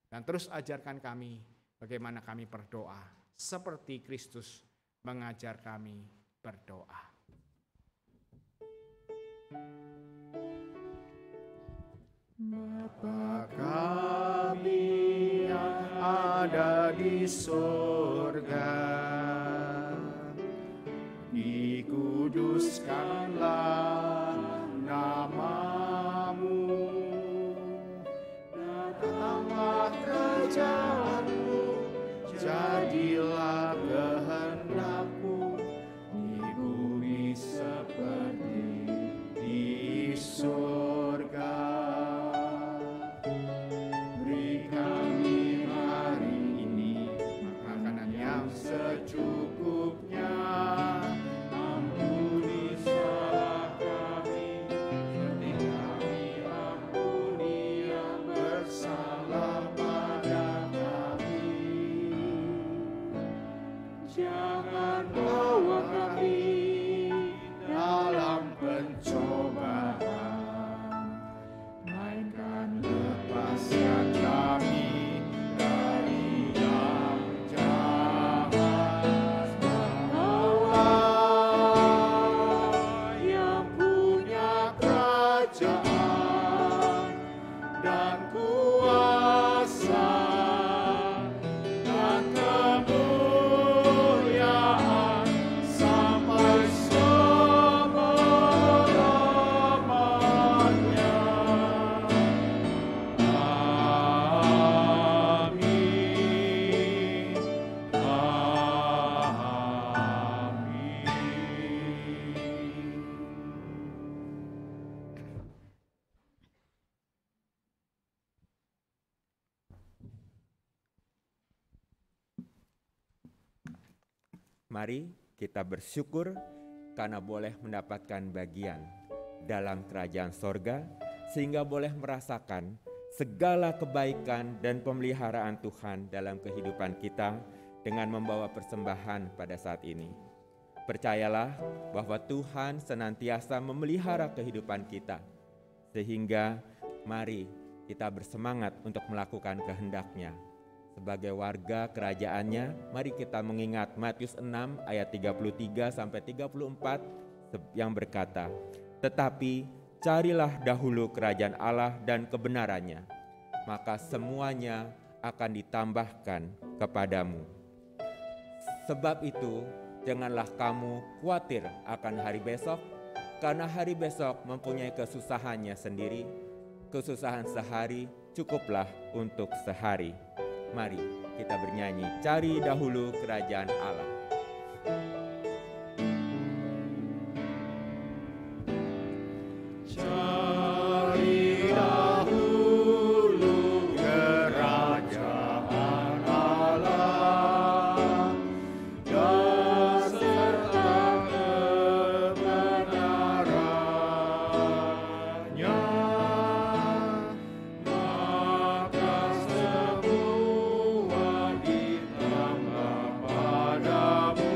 Dan terus ajarkan kami bagaimana kami berdoa, seperti Kristus mengajar kami berdoa. Bapa kami yang ada di surga, dikuduskanlah nama-Mu, datanglah kerajaan-Mu, jadilah kehendak-Mu di bumi seperti di surga. Beri kami hari ini makanan yang secukupnya. Ampuni salah kami seperti kami ampuni yang bersalah pada kami. Jangan bawa kami dalam pencobaan, melainkan lepaskan kami dari yang jahat. Engkau-lah yang punya kerajaan dan kuasa dan kemuliaan sampai selama-lamanya. Amin. Mari kita bersyukur karena boleh mendapatkan bagian dalam kerajaan sorga, sehingga boleh merasakan segala kebaikan dan pemeliharaan Tuhan dalam kehidupan kita dengan membawa persembahan pada saat ini. Percayalah bahwa Tuhan senantiasa memelihara kehidupan kita, sehingga mari kita bersemangat untuk melakukan kehendak-Nya. Sebagai warga kerajaannya, mari kita mengingat Matius 6 ayat 33-34 yang berkata, "Tetapi carilah dahulu kerajaan Allah dan kebenarannya, maka semuanya akan ditambahkan kepadamu." Sebab itu, janganlah kamu khawatir akan hari besok, karena hari besok mempunyai kesusahannya sendiri. Kesusahan sehari cukuplah untuk sehari. Mari kita bernyanyi, cari dahulu kerajaan Allah. Cari dahulu kerajaan Allah dan serta kebenarannya, maka semua ditambah padamu.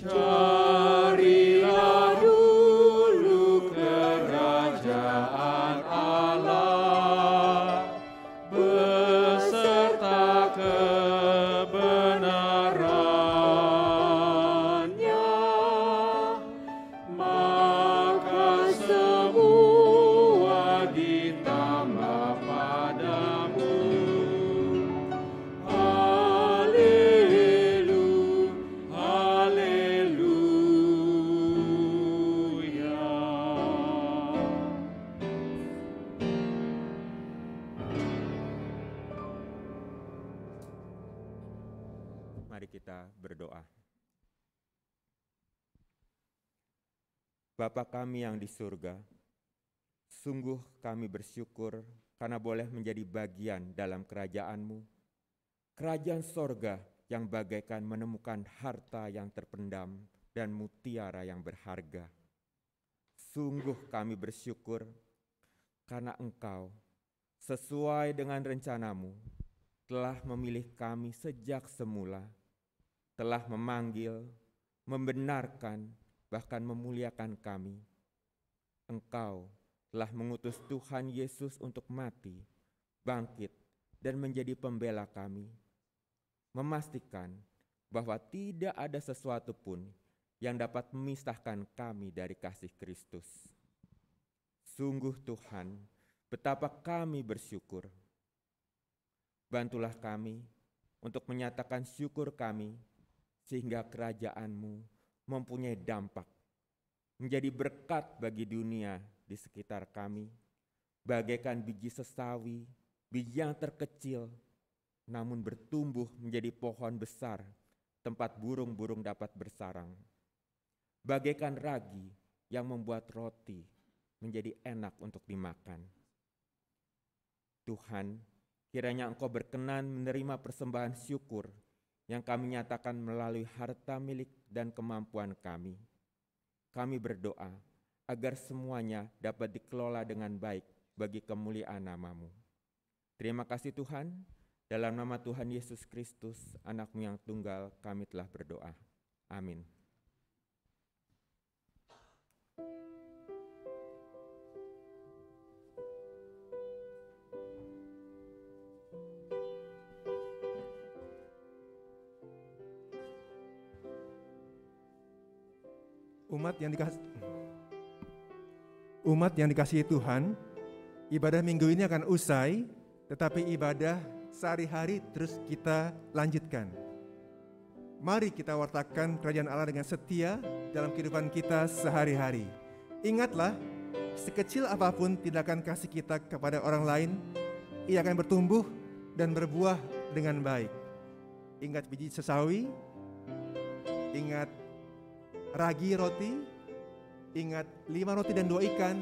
Carilah dulu kerajaan Allah beserta kebenarannya, maka semua ditambah padamu. Mari kita berdoa. Bapa kami yang di surga, sungguh kami bersyukur karena boleh menjadi bagian dalam kerajaan-Mu, kerajaan sorga yang bagaikan menemukan harta yang terpendam dan mutiara yang berharga. Sungguh kami bersyukur karena Engkau, sesuai dengan rencana-Mu, telah memilih kami sejak semula, telah memanggil, membenarkan, bahkan memuliakan kami. Engkau telah mengutus Tuhan Yesus untuk mati, bangkit, dan menjadi pembela kami, memastikan bahwa tidak ada sesuatu pun yang dapat memisahkan kami dari kasih Kristus. Sungguh Tuhan, betapa kami bersyukur. Bantulah kami untuk menyatakan syukur kami, sehingga kerajaan-Mu mempunyai dampak, menjadi berkat bagi dunia di sekitar kami, bagaikan biji sesawi, biji yang terkecil, namun bertumbuh menjadi pohon besar, tempat burung-burung dapat bersarang. Bagaikan ragi yang membuat roti menjadi enak untuk dimakan. Tuhan, kiranya Engkau berkenan menerima persembahan syukur yang kami nyatakan melalui harta milik dan kemampuan kami. Kami berdoa agar semuanya dapat dikelola dengan baik bagi kemuliaan nama-Mu. Terima kasih Tuhan, dalam nama Tuhan Yesus Kristus, Anak-Mu yang tunggal, kami telah berdoa. Amin. Umat yang dikasihi Tuhan, ibadah minggu ini akan usai, tetapi ibadah sehari-hari terus kita lanjutkan. Mari kita wartakan kerajaan Allah dengan setia dalam kehidupan kita sehari-hari. Ingatlah, sekecil apapun tindakan kasih kita kepada orang lain, ia akan bertumbuh dan berbuah dengan baik. Ingat biji sesawi, ingat ragi roti, ingat 5 roti dan 2 ikan,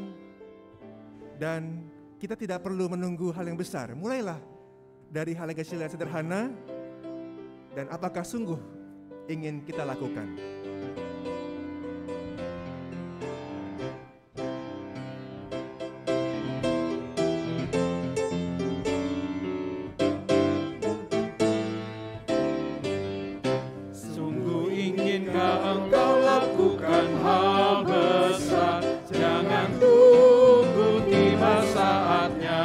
dan kita tidak perlu menunggu hal yang besar. Mulailah dari hal yang kecil dan sederhana, dan apakah sungguh ingin kita lakukan. Sungguh inginkah engkau lakukan hal besar, jangan tunggu tiba saatnya.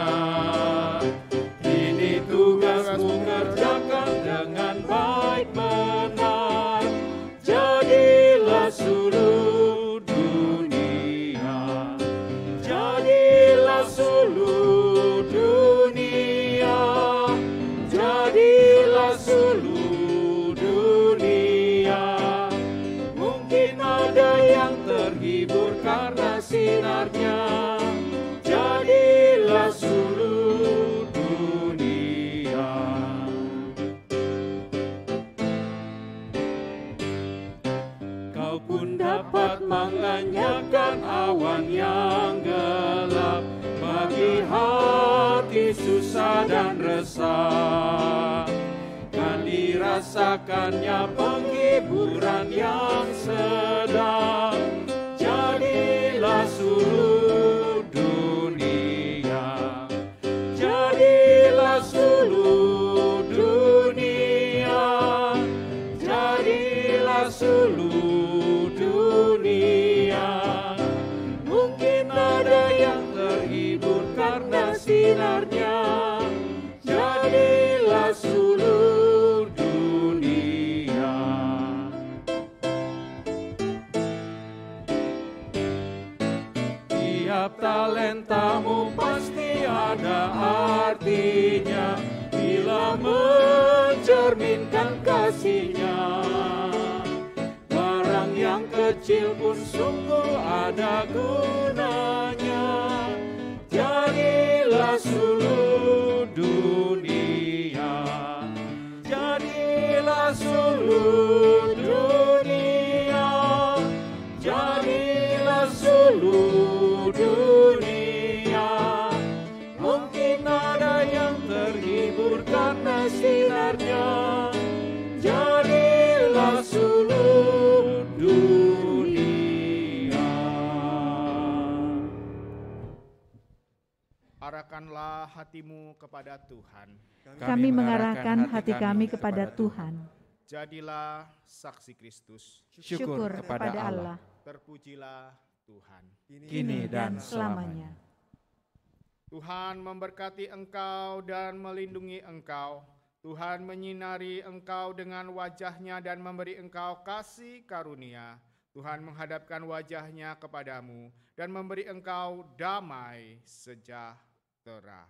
Ini tugasmu, kerjakan dengan baik benar. Jadilah suluh dunia, jadilah suluh dunia, jadilah suluh dunia. Mungkin ada yang terhibur karena sinarnya. Jadilah suluh dunia. Kau pun dapat menganyakan awan yang gelap bagi hati susah dan resah. Kan dirasakannya penghiburan yang sedang. Jadilah suluh dunia, jadilah suluh dunia, jadilah Jadilah suluh dunia. Mungkin ada yang terhibur karena sinarnya. Jadilah suluh dunia. Tiap talentamu pasti ada artinya bila mencerminkan kasihnya. Barang yang kecil pun sungguh ada gunanya. Jadilah suluh dunia. Jadilah suluh dunia. Jadilah suluh dunia. Mungkin ada yang terhibur karena sinarnya. Jadilah suluh dunia. Arahkanlah hatimu kepada Tuhan. Kami mengarahkan hati kami kepada Tuhan. Jadilah saksi Kristus. Syukur kepada Allah. Terpujilah Tuhan. Kini dan selamanya. Tuhan memberkati engkau dan melindungi engkau. Tuhan menyinari engkau dengan wajah-Nya dan memberi engkau kasih karunia. Tuhan menghadapkan wajah-Nya kepadamu dan memberi engkau damai sejahtera.